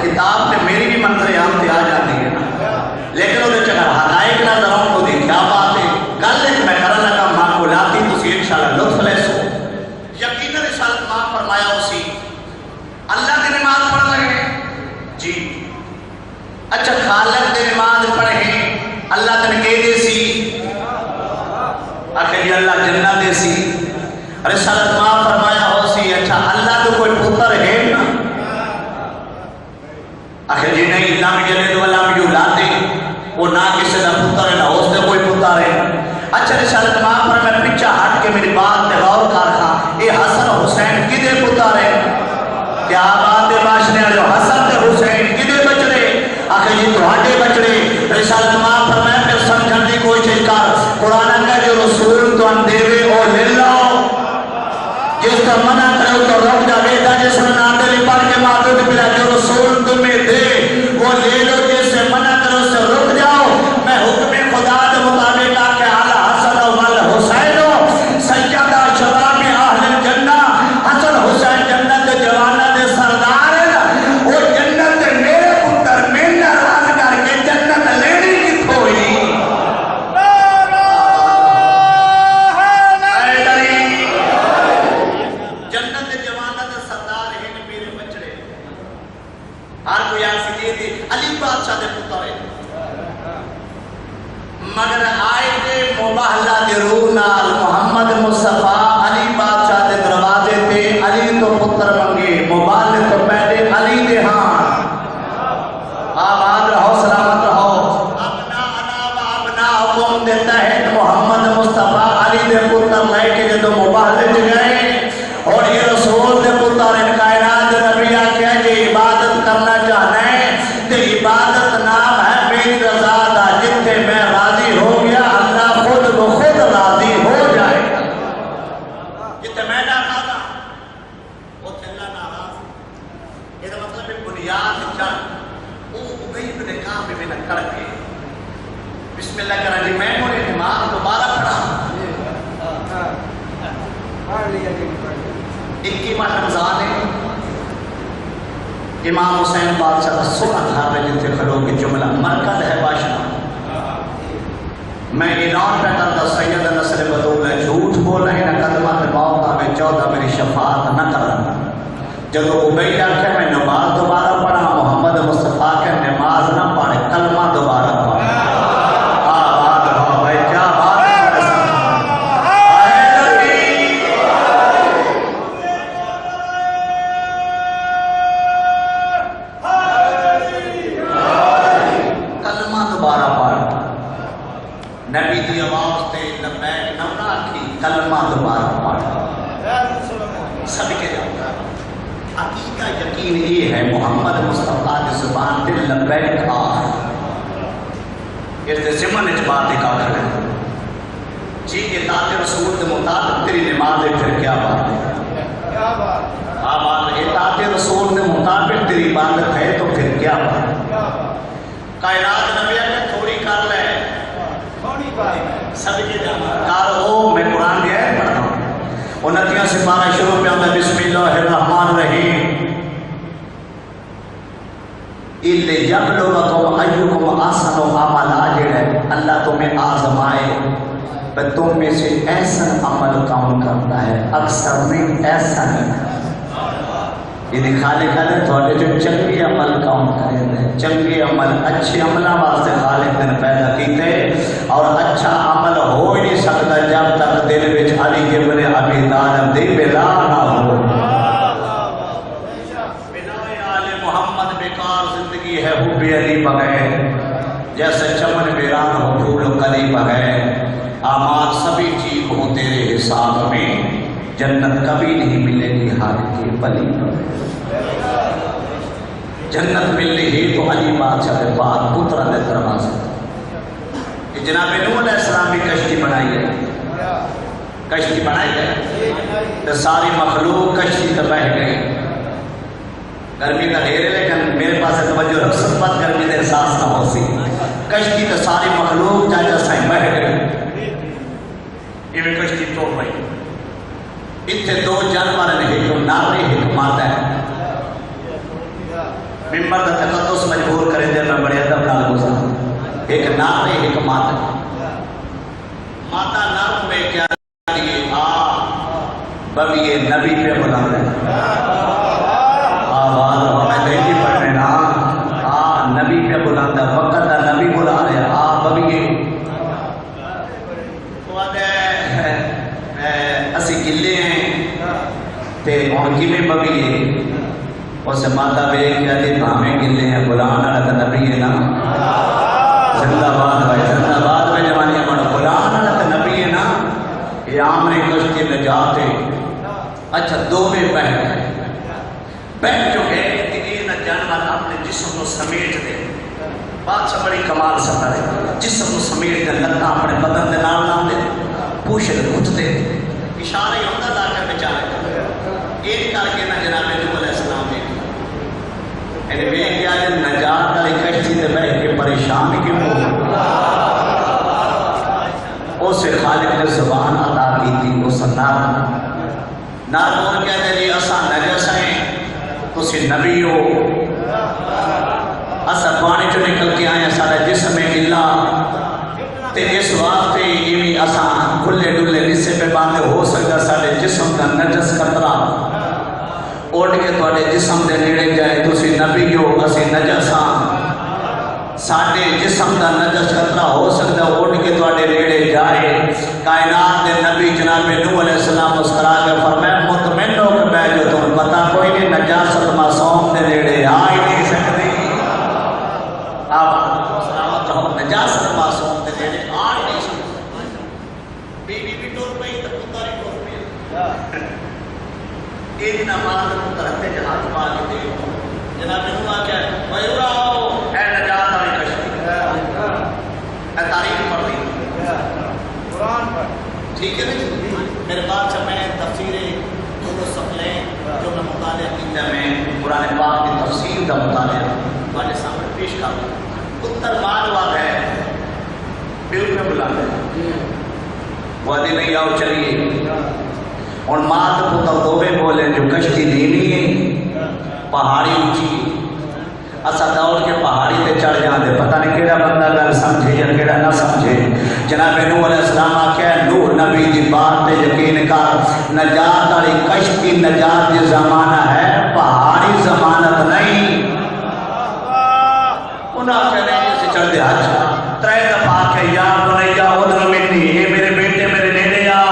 کتاب تے میری بھی منظر عام تے آ جاتی ہے لیکن وہ چکر حقائق نہ ذرا کو دی کیا بات ہے. گل ایک میں کرنے لگا معقولاتی تسی انشاءاللہ لطف لے سو. یقینا رسالت ماں فرمایا اسی اللہ کی نماز پڑھ لگے جی. اچھا خالق کی نماز پڑھے اللہ تن کے دے سی آخر جی اللہ جنت دے سی. رسالت ماں فرمایا ہو سی اچھا اللہ تو کوئی پتر ہے نا آخر جی نہیں لم یلد ولم یولد وہ نہ کسی کا پتر ہے نہ اس نے کوئی پتر ہے. اچھا رسالت ماں پر میں پیچھے ہٹ کے میری بات پہ غور کر رہا یہ حسن حسین کدے پتر ہے؟ کیا بات ہے باشنے والے حسن تے حسین کدے بچڑے؟ آخر جی تہاڈے بچڑے. رسالت ماں پر میں پھر سمجھن دی کوئی چیز کر قرآن کا جو رسول تو ان دیوے او لے لو جس کا منع کرو تو رک جاوے گا. جس میں نام دلی پڑھ کے معبود بلا جو رسول تمہیں دے وہ لے لو جس سے منع کرو سے رک جاؤ. میں حکم خدا کے مطابق آ کے اعلی حسن و مل حسین سیدہ شباب اہل جنہ حسن حسین جنت جوانہ دے سردار ہے وہ جنت میرے پتر میں ناراض کر کے جنت لینے کی تھوڑی ہر کوئی آسی دے علی بادشاہ دے پتر ہے مگر آئے دے مباہلہ دے رونال محمد مصطفیٰ علی بادشاہ دے دروازے تے علی تو پتر منگے مباہلے تو پہلے علی دے ہاں آباد رہو سلامت رہو. ابنا حکم دیتا ہے محمد مصطفیٰ علی دے پتر لے کے جو مباہلے دے گئے اور یہ رسول دے پتر ان کائنات نبی آکھیا یہ عبادت کرنا چاہنا ہے تے عبادت نام ہے میری رضا دا. جتنے میں راضی ہو گیا اللہ خود بخود راضی ہو جائے گا. جتنے میں ناراض وہ اللہ ناراض. یہ مطلب ہے بنیاد چاہ وہ ابی بن کعب بن کڑ کے بسم اللہ کرا جی میں نے نماز دوبارہ پڑھا 21واں رمضان ہے. امام حسین بادشاہ صبح 8 بجے تھے کھڑو کے جملہ مرکز ہے باشنا میں اعلان پہ کرتا سید نصر بدول ہے جھوٹ بول رہے نہ قدمہ پہ موت آوے 14 میری شفاعت نہ کرنا. جب عبید آکھے میں نماز دوبارہ پڑھا محمد مصطفیٰ کے نماز نہ پڑھے کلمہ دوبارہ پڑھا سب کے جاتا عقیدہ یقین یہ ہے محمد مصطفیٰ کی زبان دل لبیک آہ اس دے زمن اجبات کا کر ہے جی اطاعت رسول کے مطابق تیری نماز ہے پھر کیا بات ہے ہاں بات ہے اطاعت رسول کے مطابق تیری عبادت ہے تو پھر کیا بات ہے کائنات نبیہ میں تھوڑی کر لے سب کے جانا کار ہو میں قرآن کی آیت پڑھتا ہوں 29 سپارہ شروع پہ آتا بسم اللہ الرحمن الرحیم اِلِّ يَبْلُغَكُمْ أَيُّكُمْ أَحْسَنُ عَمَلًا ہے اللہ تمہیں آزمائے پر تم میں سے احسن عمل کون کرتا ہے اکثر میں ایسا نہیں یعنی خالق نے تھوڑے جو چنگے عمل کون کرے ہیں چنگے عمل اچھے عملہ واسطے خالق نے پیدا کیتے اور اچھا عمل ہو ہی نہیں سکتا جب تک دل وچ علی ابن ابی طالب دی بلا نہ ہو بنا آل محمد بیکار زندگی ہے حب علی بغیر جیسے چمن ویران ہو پھول و کلی بغیر آمال سبھی ٹھیک ہو تیرے حساب میں جنت کبھی نہیں ملے گی ہاتھ کے پلی جنت ملنے ہی تو علی بادشاہ کے بعد پترا نے دروازہ کہ جناب نوح علیہ السلام بھی کشتی بنائی ہے کشتی بنائی ہے تو ساری مخلوق کشتی تو بہ گئی گرمی کا ڈھیر ہے لیکن میرے پاس توجہ رکھ سب بات گرمی کا احساس نہ ہو سی کشتی تو ساری مخلوق جا سائیں بہ گئی یہ کشتی توڑ پائی اتنے دو جانور نے ایک ناری ایک مادہ ہے ممبر کا تقدس مجبور کرے دے میں بڑے ادب نال گزار ایک ناری ایک مادہ مادہ نار میں کیا دیئے بب یہ نبی پہ بلا رہے آواز ہمیں دیکھی پڑھنے نا نبی پہ بلا رہے وقت نبی بلا رہے بب یہ اسی گلے ہیں تے ان کی میں ببی ہے اس ماتا بے کیا دے بھامیں گلے ہیں قرآن علیہ نبی ہے نا زندہ باد بھائی زندہ باد میں جوانی امانو قرآن علیہ نبی ہے نا یہ آمنے کشتی نجات ہے اچھا دو میں بیٹھ جو ہے تیرین جانور اپنے جسم کو سمیٹ دے بات سے بڑی کمال ستا ہے جسم کو سمیٹ دے لگتا اپنے بدن دے نام نام دے پوچھ دے کچھ دے اشارہ ہی ہوتا لا کر بچارے ایک کر کے نہ جناب نوح علیہ السلام نے یعنی بے کیا جن نجات کا کشتی سے بہ کے پریشان کیوں ہو اسے خالق نے زبان عطا کی تھی اس نار بول کہتے جی اسا نجس ہیں تسی نبی ہو اسا پانی چو نکل کے آئے سارے جسم میں اللہ تے اس واسطے یہ اساں کھلے ڈلے نسے پہ باندھے ہو سکتا سارے جسم کا نجس قطرہ اٹھ کے تھوڑے جسم دے نیڑے جائے تسی نبی ہو اسی نجساں ساڑھے جسم کا نجس قطرہ ہو سکتا اٹھ کے تھوڑے نیڑے جائے کائنات دے نبی جناب نوح علیہ السلام مسکرا کے فرمایا مطمئن ہو کہ میں جو تم پتہ کوئی نہیں نجاست معصوم دے نیڑے آ ہی نہیں سکتی اب سلامت رہو نجاست معصوم دے نیڑے آ ہی نہیں سکتی بی بی بھی ٹور پئی تو پتاری ٹور پئی ایک نماز پترتے جہاز پا کے دے جناب نوح کیا ہے وَيُرَا آؤ اے نجات والی کشتی اے تاریخ پڑھ رہی قرآن پر ٹھیک ہے نہیں میرے بعد سے میں تفسیریں سفلیں جو میں مطالعہ کیتا میں قرآن پاک کی تفسیر کا مطالعہ تمہارے سامنے پیش کرتا اتر مال وعد ہے بل میں بلا ہے وعدے نہیں آؤ چلیے اور مات پتر دوبے بولے جو کشتی دینی ہے پہاڑی اونچی اسا دوڑ کے پہاڑی تے چڑھ جاندے پتہ نہیں کیڑا بندہ گل سمجھے یا کیڑا نہ سمجھے جناب نوح علیہ السلام آکھیا نوح نبی دی بات تے یقین کر نجات والی کشتی نجات دی زمانہ ہے پہاڑی ضمانت نہیں انہاں کہنے سے چڑھ دے اچھا ترے دفعہ کہ یا بنیا ادن منی اے میرے بیٹے میرے نیڑے آ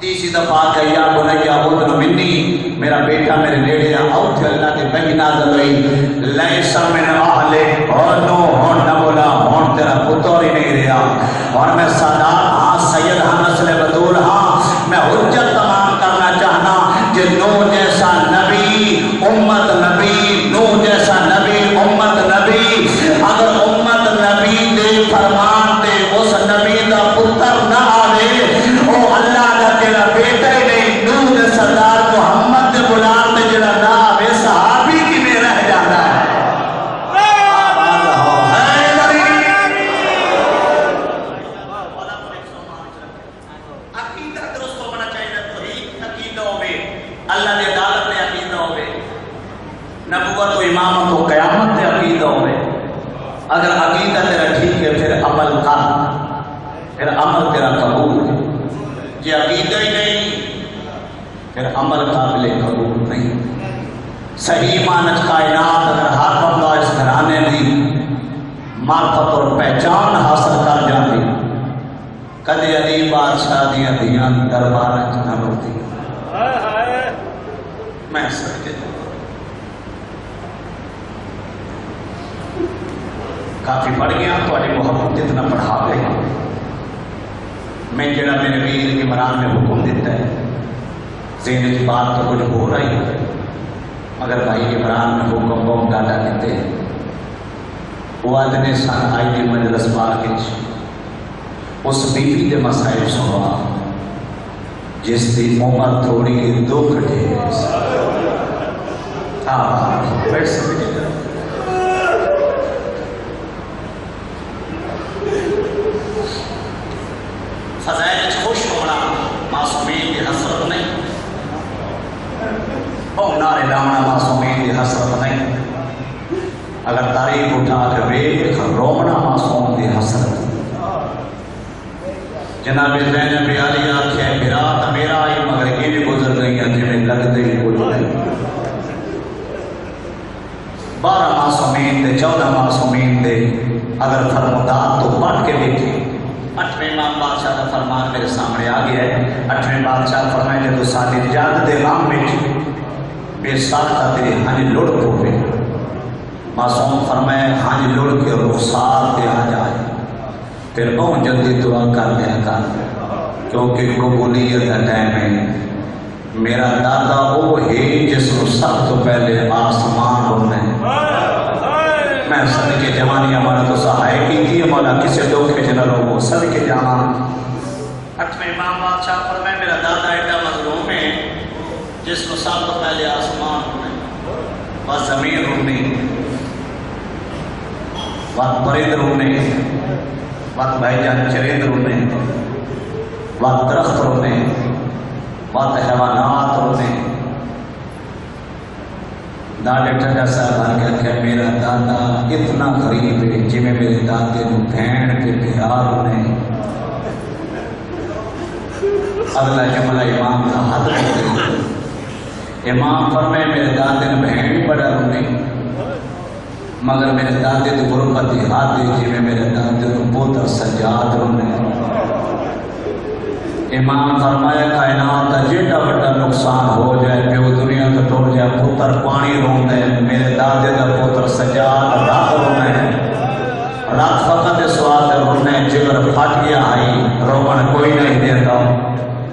تیسری دفعہ کہ یا بنیا ادن منی میرا بیٹا میرے نیڑے آؤ تھے اللہ کے بہی نازل ہوئی لیسا من اہلے اور نو ہون نہ بولا ہون تیرا پتر ہی نہیں رہا اور میں صدا ہاں سید ہاں نسل بدو اگر عقیدہ تیرا ٹھیک ہے پھر عمل کر، پھر عمل تیرا قبول ہے۔ یہ عقیدہ ہی نہیں پھر عمل قابل قبول نہیں۔ صحیح معنی کائنات اگر ہر بندہ اس گھرانے دی معرفت اور پہچان حاصل کر جاتی، کدی علی بادشاہ دیا دیاں دربار نہ بڑھتی۔ میں سمجھے کافی پڑھ گیا، تھوڑی محبت اتنا پڑھا گئی، میں جڑا میرے ویر عمران نے حکم دیتا ہے، ذہن کی بات تو کچھ ہو رہی ہے، مگر بھائی عمران نے حکم بہت ڈاٹا دیتے ہیں۔ وہ آدمی سن آئی دی مجلس پاک اس بیوی دے مسائل سنوا جس دی عمر تھوڑی 2 گھنٹے بیٹھ سکتے فضائل خوش ہونا معصومین کی حسرت نہیں، اور نعرے لاؤنا معصومین کی حسرت نہیں، اگر تاریخ اٹھا کے ویکھ رونا معصوم کی حسرت۔ جناب زینب علی آکھے برات میرا آئی مگر یہ بھی گزر گئی ہیں جنہیں لگتے ہی کچھ نہیں۔ 12 معصومین دے 14 معصومین دے اگر فرمودات تو پڑھ کے دیکھیں، 8ویں امام بادشاہ کا فرمان میرے سامنے آ گیا ہے۔ 8ویں بادشاہ فرمائے جدو ساری جان دے غم میں بے ساختہ تیرے ہنج لڑ پوے، معصوم فرمائے ہنج لڑ کے رخسار دے آ جائے، پھر بہت جلدی دعا کر دیا کر، کیونکہ قبولیت کا ٹائم ہے۔ میرا دادا وہ ہے جس کو سب تو پہلے آسمان ہونا ہے۔ میں صدقے جوانی ہمارا تو سہائے کی تھی، مولا کسے دھوکے چ نہ رہو، صدقے جانا۔ 8ویں امام بادشاہ فرمائے میرا دادا ایڈا مظلوم ہے جس کو سب تو پہلے آسمان ہونا ہے، بس زمین ہونی، وقت پرند رونے، وقت بھائی جان چرند رونے، وقت درخت رونے، وقت حیوانات رونے۔ داڑے ٹھڈا صاحب آ کہ میرا دادا اتنا غریب ہے جی میں میرے دادے کو بھین پہ بھرا رونے۔ اگلا جملہ امام کا حد ہے، امام فرمائے میرے دادے نے بھین بڑا رونے، مگر میرے دادے تو غربت ہی ہاتھ دے جی میں میرے دادے کو پوتر سجاد رونے۔ امام فرمایا کائنات کا جیڑا بڑا نقصان ہو جائے پیو دنیا تو ٹوٹ جائے، پتر پانی رون دے، میرے دادے کا پتر سجاد رات رونا ہے، رات فقط سواد رونا ہے، جگر پھٹ گیا آئی رومن کوئی نہیں دیتا۔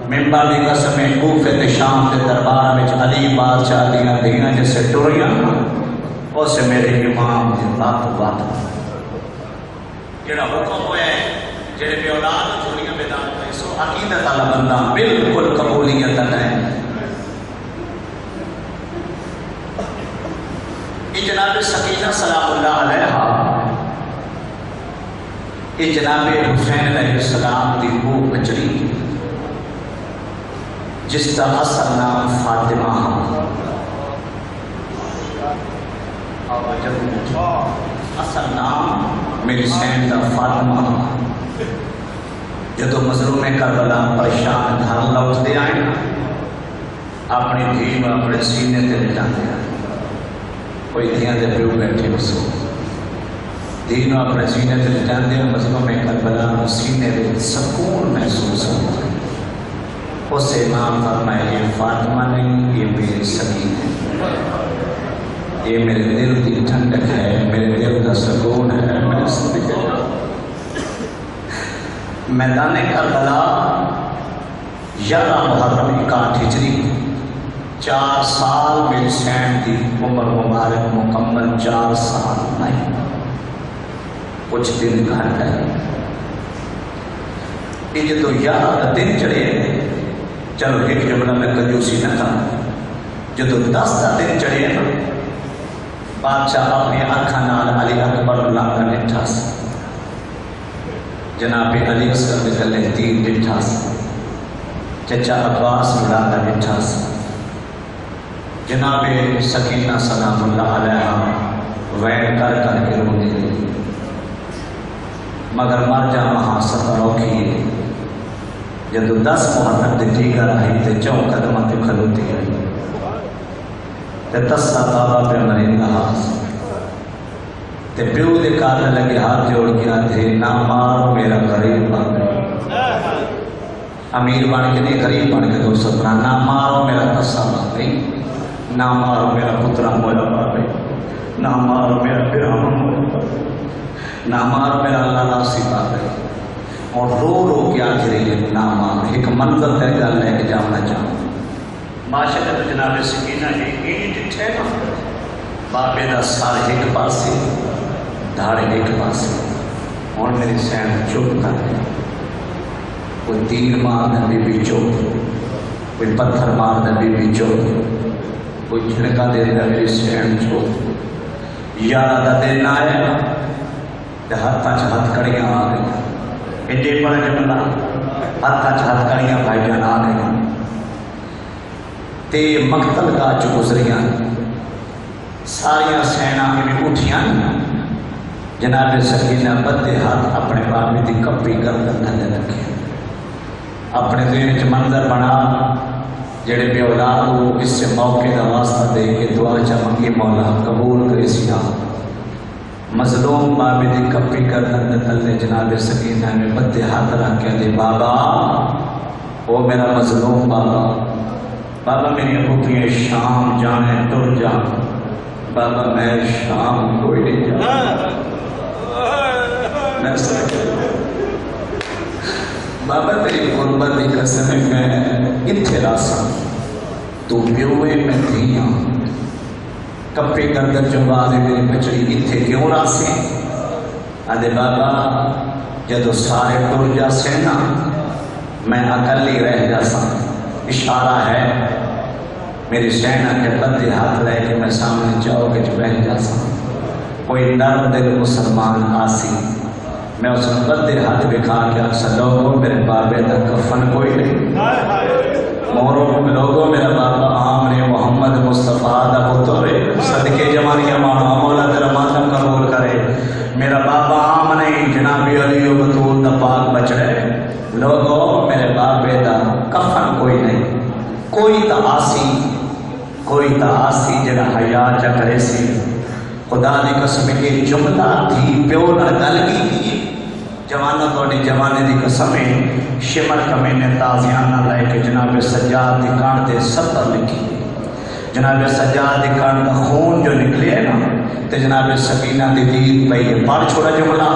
ممبر دی قسمیں کوفے تے شام تے دربار میں علی بادشاہ دیاں دیاں جیسے ٹوریاں، اسے میرے امام دی بات بات جڑا حکم ہوئے جڑے بے اولاد چوریاں بیدان کرے سو عقیدت والا بندہ بالکل قبولیت ہے۔ یہ جناب سکینہ سلام اللہ علیہ، یہ جناب حسین علیہ السلام دی وہ بچری جس کا اصل نام فاطمہ اصل نام میری سین کا فاطمہ۔ جدو مظلوم کربلا پریشان گھر لوٹتے آئے، اپنی دھی اپنے سینے تے لٹاتے آئے، کوئی دھیاں دے پیو بیٹھے بسو دھی اپنے سینے تے لٹاتے ہیں، مظلوم کربلا سینے میں سکون محسوس ہوتا ہے۔ اس امام فرمائے یہ فاطمہ نہیں، یہ میری سکین ہے، یہ میرے دل کی ٹھنڈک ہے، میرے دل کا سکون ہے۔ میں صدقے میدان کربلا 11 محرم 61 ہجری 4 سال میری سین کی عمر مبارک مکمل 4 سال نہیں، کچھ دن گھٹ گئے۔ یہ جدو 11 دن چڑھے، چلو ایک جملہ میں کنجوسی نہ کروں، جدو 10 دن چڑھے بادشاہ اپنی آنکھاں نال علی اکبر اللہ کا نٹھا سی، جناب علی اصغر دے گلے تیر نٹھا سی، چچا عباس اللہ کا نٹھا سی، جناب سکینہ سلام اللہ علیہ وین کر کے رونے لگی۔ مگر مر جا مہا سفر اوکھی ہے جدو 10 محرم دی ٹیکر آئی تے 4 قدمہ تے کھلوتی ہے تے تسا بابا پہ مرین لحاظ تے پیو دے کارنے لگے ہاتھ جوڑ گیا تھے نہ مارو میرا غریب بابے امیر بن کے نہیں غریب بن کے دو سپنا نہ مارو میرا تسا بابے نہ مارو میرا پترا مولا بابے نہ مارو میرا پیرام مولا بابے نہ مارو میرا اللہ ناسی بابے اور رو رو کے آج رہی ہے نہ مارو ایک منظر تے گل لے کے جانا چاہوں معاشرہ تو جناب سکینہ ایک ڈٹھے نا بابے دا سار ایک پاسے دھاڑے ایک پاسے اور میری سین چپ کر دے کوئی تیر مار دے بی بی چپ کوئی پتھر مار دے بی بی چپ کوئی جھڑکا دے دے میری سین چپ یارہ دا دن آئے تے ہاتھاں چ ہاتھ کڑیاں آ گئی انجے پڑھے جملہ ہاتھاں چ ہاتھ کڑیاں بھائی جان آ گئی تے مقتل کا چ گزریاں ساریاں سینہ میں اٹھیاں جناب سکینہ بدے ہاتھ اپنے بابے دی کپی گردن تھلے رکھے اپنے دین چ منظر بنا جڑے بے اولاد ہو اس سے موقع دا واسطہ دے کے دعا چا منگی مولا قبول کرے سیا مظلوم بابے دی کپی گردن تھلے جناب سکینہ میں بدے ہاتھ رکھ کے دے بابا او میرا مظلوم بابا بابا میری پتری شام جانے تر جا بابا میں شام کوئی نہیں جانا میں بابا تیری قربت دی قسم میں اتھے راسا تو پیوے میں دھیاں کپے گردن جو بازے میری بچڑی اتھے کیوں راسے آدھے بابا جدو سارے ٹر جا سینا میں اکلی رہ جا سا اشارہ ہے میری سینہ کے بدے ہاتھ لے کے میں سامنے چاہو کہ جو بیٹھ جا سا کوئی نرم دل مسلمان آسی میں اس نے بدے ہاتھ بکھا کے اکثر لوگوں میرے بابے دا کفن کوئی نہیں موروں لوگوں میرا بابا آمر محمد مصطفیٰ دا پتر صدقے جمانی امانہ مولا تیرا ماتم قبول کرے میرا بابا عام نہیں جنابی علی و بطول دا پاک بچ رہے لوگوں میرے بابے دا کفن کوئی نہیں کوئی تا آسی جنہ حیاء چا کرے سی خدا دی قسم کے جملہ تھی پیو نہ گل کی جوانہ توڑی جوانے دی قسم شمر کمینے تازیانہ لائے کہ جناب سجاد دی کان دے 70 لکھی جناب سجاد دی کان دا خون جو نکلے ہے نا تے جناب سکینہ دی دید پہیے پاڑ چھوڑا جملہ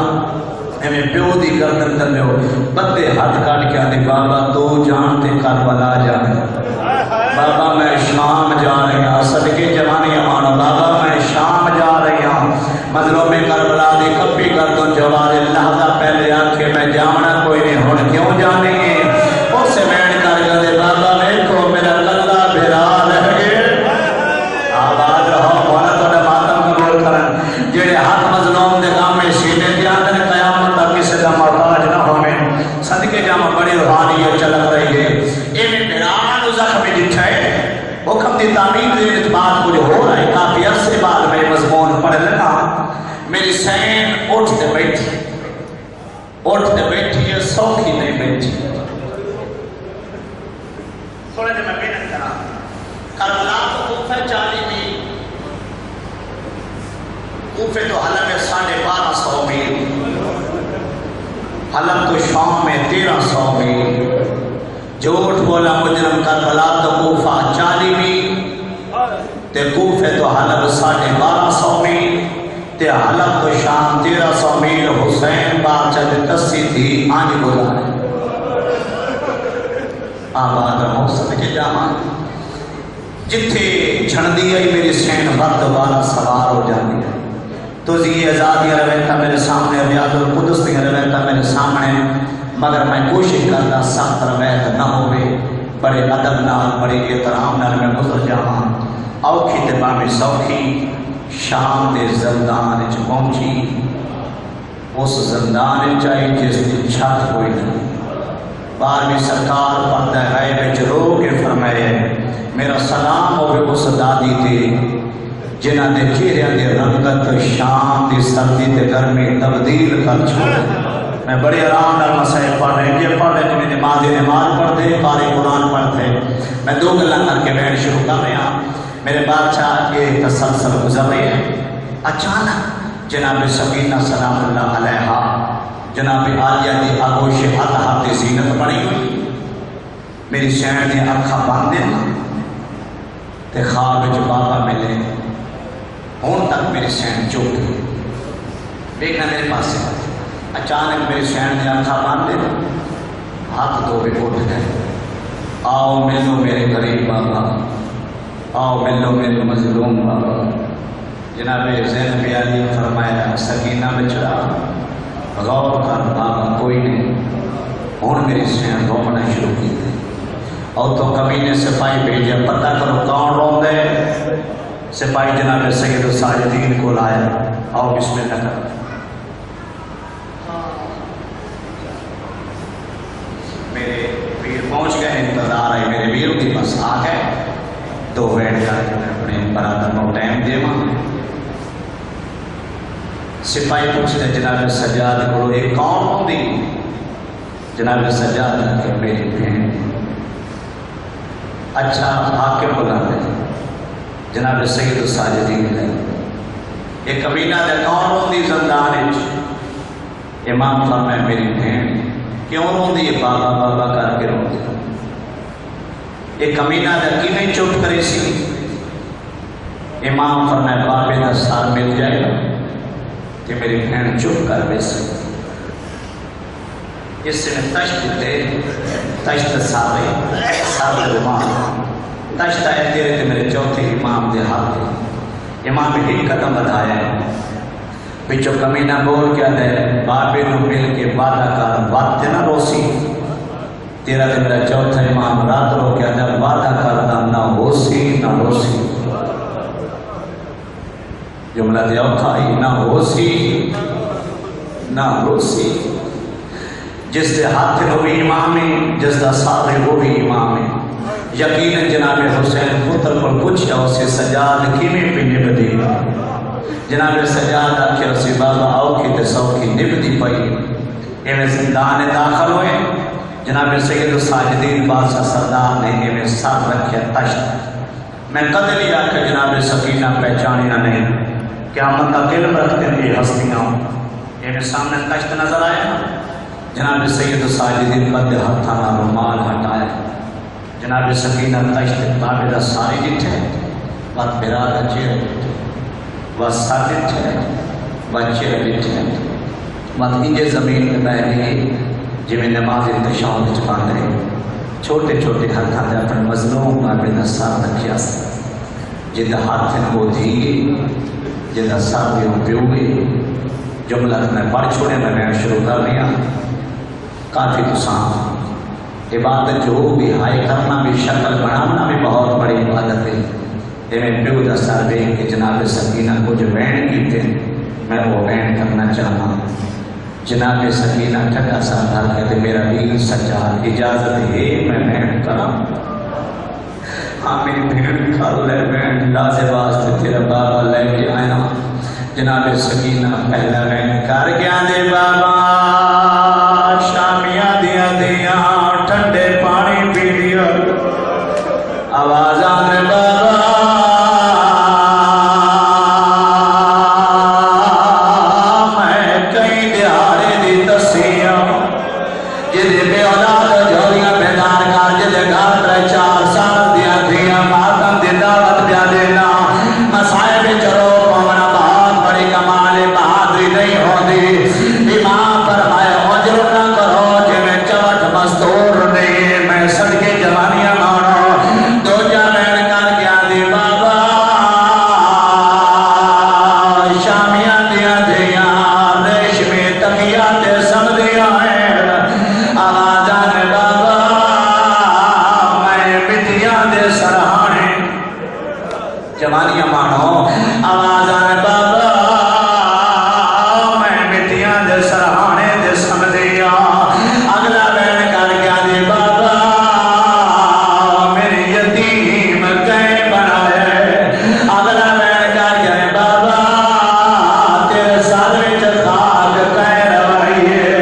ہمیں پیو دی گردن در لیو بدے ہاتھ کاٹ کے آدھی بابا تو جانتے کربلا جانے بابا میں شام جا رہی ہوں صدقے جوانی امانو بابا میں شام جا رہی ہوں مظلوم کربلا دی کپی کر دو جوار لحظہ پہلے آنکھیں میں جانا کوئی نہیں ہون کیوں جانے گے اس سے بیٹھ کر گئے بابا میرے میرا کلہ بھرا رہ گئے آباد رہو مولا تو نے ماتم قبول کرن جڑے ہاتھ مظلوم دے کام میں سینے دیا دن قیامت تک کسی دا محتاج نہ ہوئے صدقے جامع بڑی روحانیت چلک رہی ہے ایویں بھران زخمی جٹھائے حکم دی تعمیر دے اعتبار کچھ ہو رہا ہے کافی عرصے بعد میں مضمون پڑھ لینا میری سین اٹھتے بیٹھی ہے سوکھی نہیں بیٹھی تھوڑے جو میں محنت کرا کربلا تو کوفہ 40 میل کوفے تو حلب ہے 1250 میل حلب تو شام میں 1300 میل جھوٹ بولا مجرم کربلا تو کوفہ 40 میل تے کوفے تو حلب 1250 میل تے حلب تو شام 1300 میل حسین بادشاہ دے تسی تھی آنی گزارے آباد رہو صدقے جامع جتھے چھن دی آئی میری سین وقت والا سوار ہو جاتی ہے تو یہ ازادیاں رویتا میرے سامنے ریاض القدس دیاں رویتا میرے سامنے مگر میں کوشش کرتا سخت رویت نہ ہوئے بڑے ادب نال بڑے احترام نال میں گزر جاواں اوکھی تے بامی سوکھی شام دے زندان وچ پہنچی اس زندان چاہی جس کی چھت ہوئی نہیں 12ویں سرکار پردہ غیب وچ رو کے فرمائے میرا سلام ہوئے اس دادی تے جنہ دے چہرے دے رنگت شام دی سردی تے گرمی تبدیل کر چھوڑے میں بڑے آرام نال مسائل پڑھ رہے ہیں، یہ پڑھ رہے ہیں کہ نماز پڑھتے قاری قرآن پڑھتے، میں دو گلاں کر کے بیان شروع کر رہے ہیں۔ میرے بادشاہ کے تسلسل گزر رہے ہیں، اچانک جناب سکینہ سلام اللہ علیہا جناب عالیہ دی آگوش عطا زینت بنی ہوئی، میری شہر نے اکھا بند دینا تے خواب جو بابا ملے ہون تک میری شہر چوک گئی، دیکھنا میرے پاس سے اچانک میری شہر نے اکھا بند دینا، ہاتھ دھو کے اٹھ گئے، آؤ ملو میرے غریب بابا، آؤ ملو میرے مظلوم بابا۔ جناب زینب علی فرمایا سکینہ بچڑا غور کر بابا کوئی نہیں، ہوں میری شہر رونا شروع کی تھی، اور تو کمینے سپاہی بھیجا پتہ کرو کون رو دے، سپاہی جناب سید الساجدین کو لایا، آؤ بسم اللہ کر، میرے پیر پہنچ گئے، انتظار ہے میرے ویر کی بس آ گئے، دو ویٹ کر کے میں اپنے برادر کو ٹائم دے ماں۔ سپاہی پوچھتے جناب سجاد کو ایک کون ہوندی؟ جناب سجاد کہ میری بہن۔ اچھا حاکم بلا دے جناب سید الساجدین ہے، ایک کمینہ دے کون ہوندی زندان وچ؟ امام فرمائے میری بہن۔ کیوں روندی ہے؟ بابا بابا کر کے روندی۔ ایک کمینہ دے کیویں چپ کرے سی؟ امام فرمائے بابے دا سار مل جائے گا کہ میری بہن چپ کر بیس۔ اس نے تشت دے، تشت سارے سارے امام تشت ہے تیرے تے میرے چوتھے امام دے ہاتھ، امام ایک قدم بڑھایا پچھو کمینہ بول کیا دے بابے نو مل کے وعدہ کر وقت نہ روسی، تیرا تے میرا چوتھا امام رات رو کیا دے وعدہ کرتا نہ ہوسی نہ روسی، جملہ دے اوکھائی نہ ہوسی نہ روسی، جس دے ہاتھ وہ بھی امام ہے، جس دا سارے وہ بھی امام ہے۔ یقیناً جناب حسین پتر پر پوچھا اسے سجاد کیویں پہ نبدی، جناب سجاد آکھے اسے بابا آؤ کی تے سو کی نبدی پئی، ایویں زندان داخل ہوئے، جناب سید الساجدین بادشاہ سردار نے ایویں سر رکھیا تشت، میں قدر لیا کہ جناب سکینہ پہچانی نہ نہیں، قیامت کا علم رکھتے ہیں یہ ہستیاں، ایویں سامنے تشت نظر آیا، جناب سید الساجدین قد ہتھانا رومال ہٹایا، جناب سکینہ تشت بابے دا ساری ڈٹھے، وقت برا دا چیر ڈٹھے، وقت سر ڈٹھے، وقت چیر ڈٹھے، وقت انجے زمین میں بیٹھ گئی، جی میں نماز انتشاء وچ پڑھ رہے، چھوٹے چھوٹے ہاتھاں دے اپنے مظلوم بابے دا سر رکھیا سی، جدا ہاتھ کو دھی جدا سر بھی ہوں پیو گئی، جملہ میں پڑھ چھوڑے میں شروع کر لیا، کافی تسان عبادت جو بھی ہائی کرنا بھی شکل بنانا بھی بہت بڑی عبادت ہے، میں پیو دا سر دے کہ جناب سکینہ کو جو بین کیتے میں وہ بین کرنا چاہتا ہوں، جناب سکینہ ٹھکا سا تھا کہ میرا دین سچا اجازت ہے میں بین کرا، ہاں میری بہن کر لے بین لازے واسطے تیرا بابا لے کے آیا، جناب سکینہ پہلا بین کر گیا دے بابا شامیاں دیا دیا ٹھنڈے پانی پی دیا، آواز آنے بابا میں کئی دیہارے دی تسیاں جدے بے اولاد جوڑیاں بیدار کر جدے گھر تر 4 سال دیا دیا ماتم دی دعوت پیا دینا، مسائب چلو پونا بہت بڑی کمال بہادری نہیں ہوندی، امام فرمائے عجر نہ کرو جی میں چوٹ مستور نہیں، میں صدقے جوانیاں مانو، دو جا بین کر گیا دی بابا شامیاں دیا دیا ریشمی تکیہ تے سب دیا ہے، آواز آنے بابا میں مٹیاں دے سرہانے جوانیاں مانو، آواز آنے بابا میں مٹیاں دے سرہانے دے سمدیا، اگلا بین کر گیا دی بابا میری یتیم کہیں بنائے، اگلا بین کر گیا دی بابا تیرے سر وچ خاک کہیں روائیے،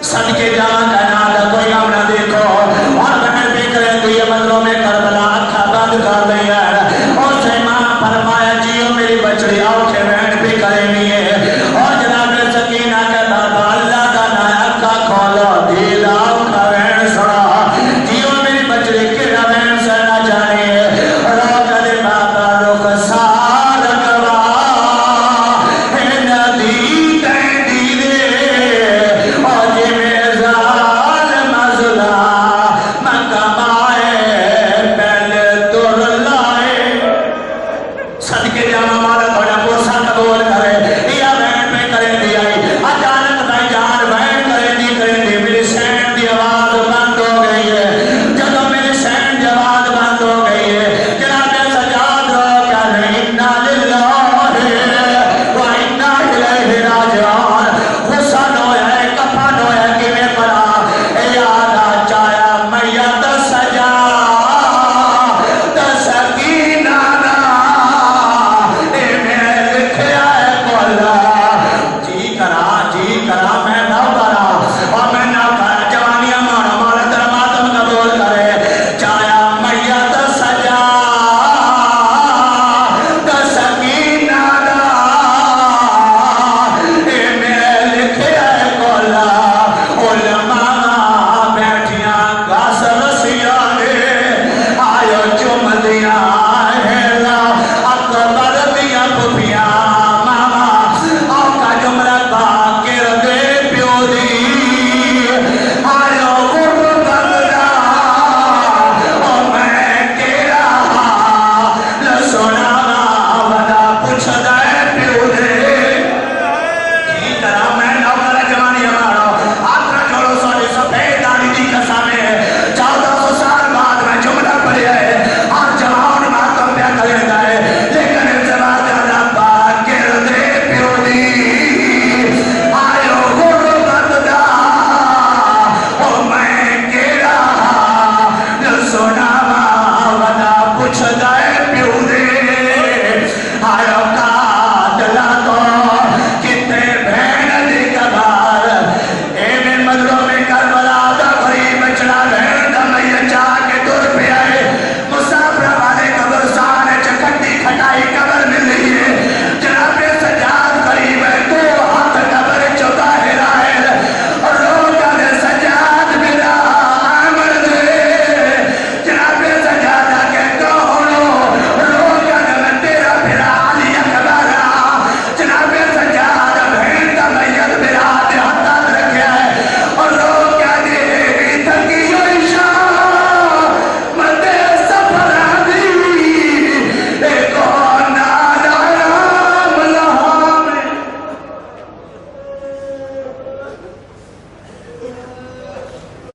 صدقے جاواں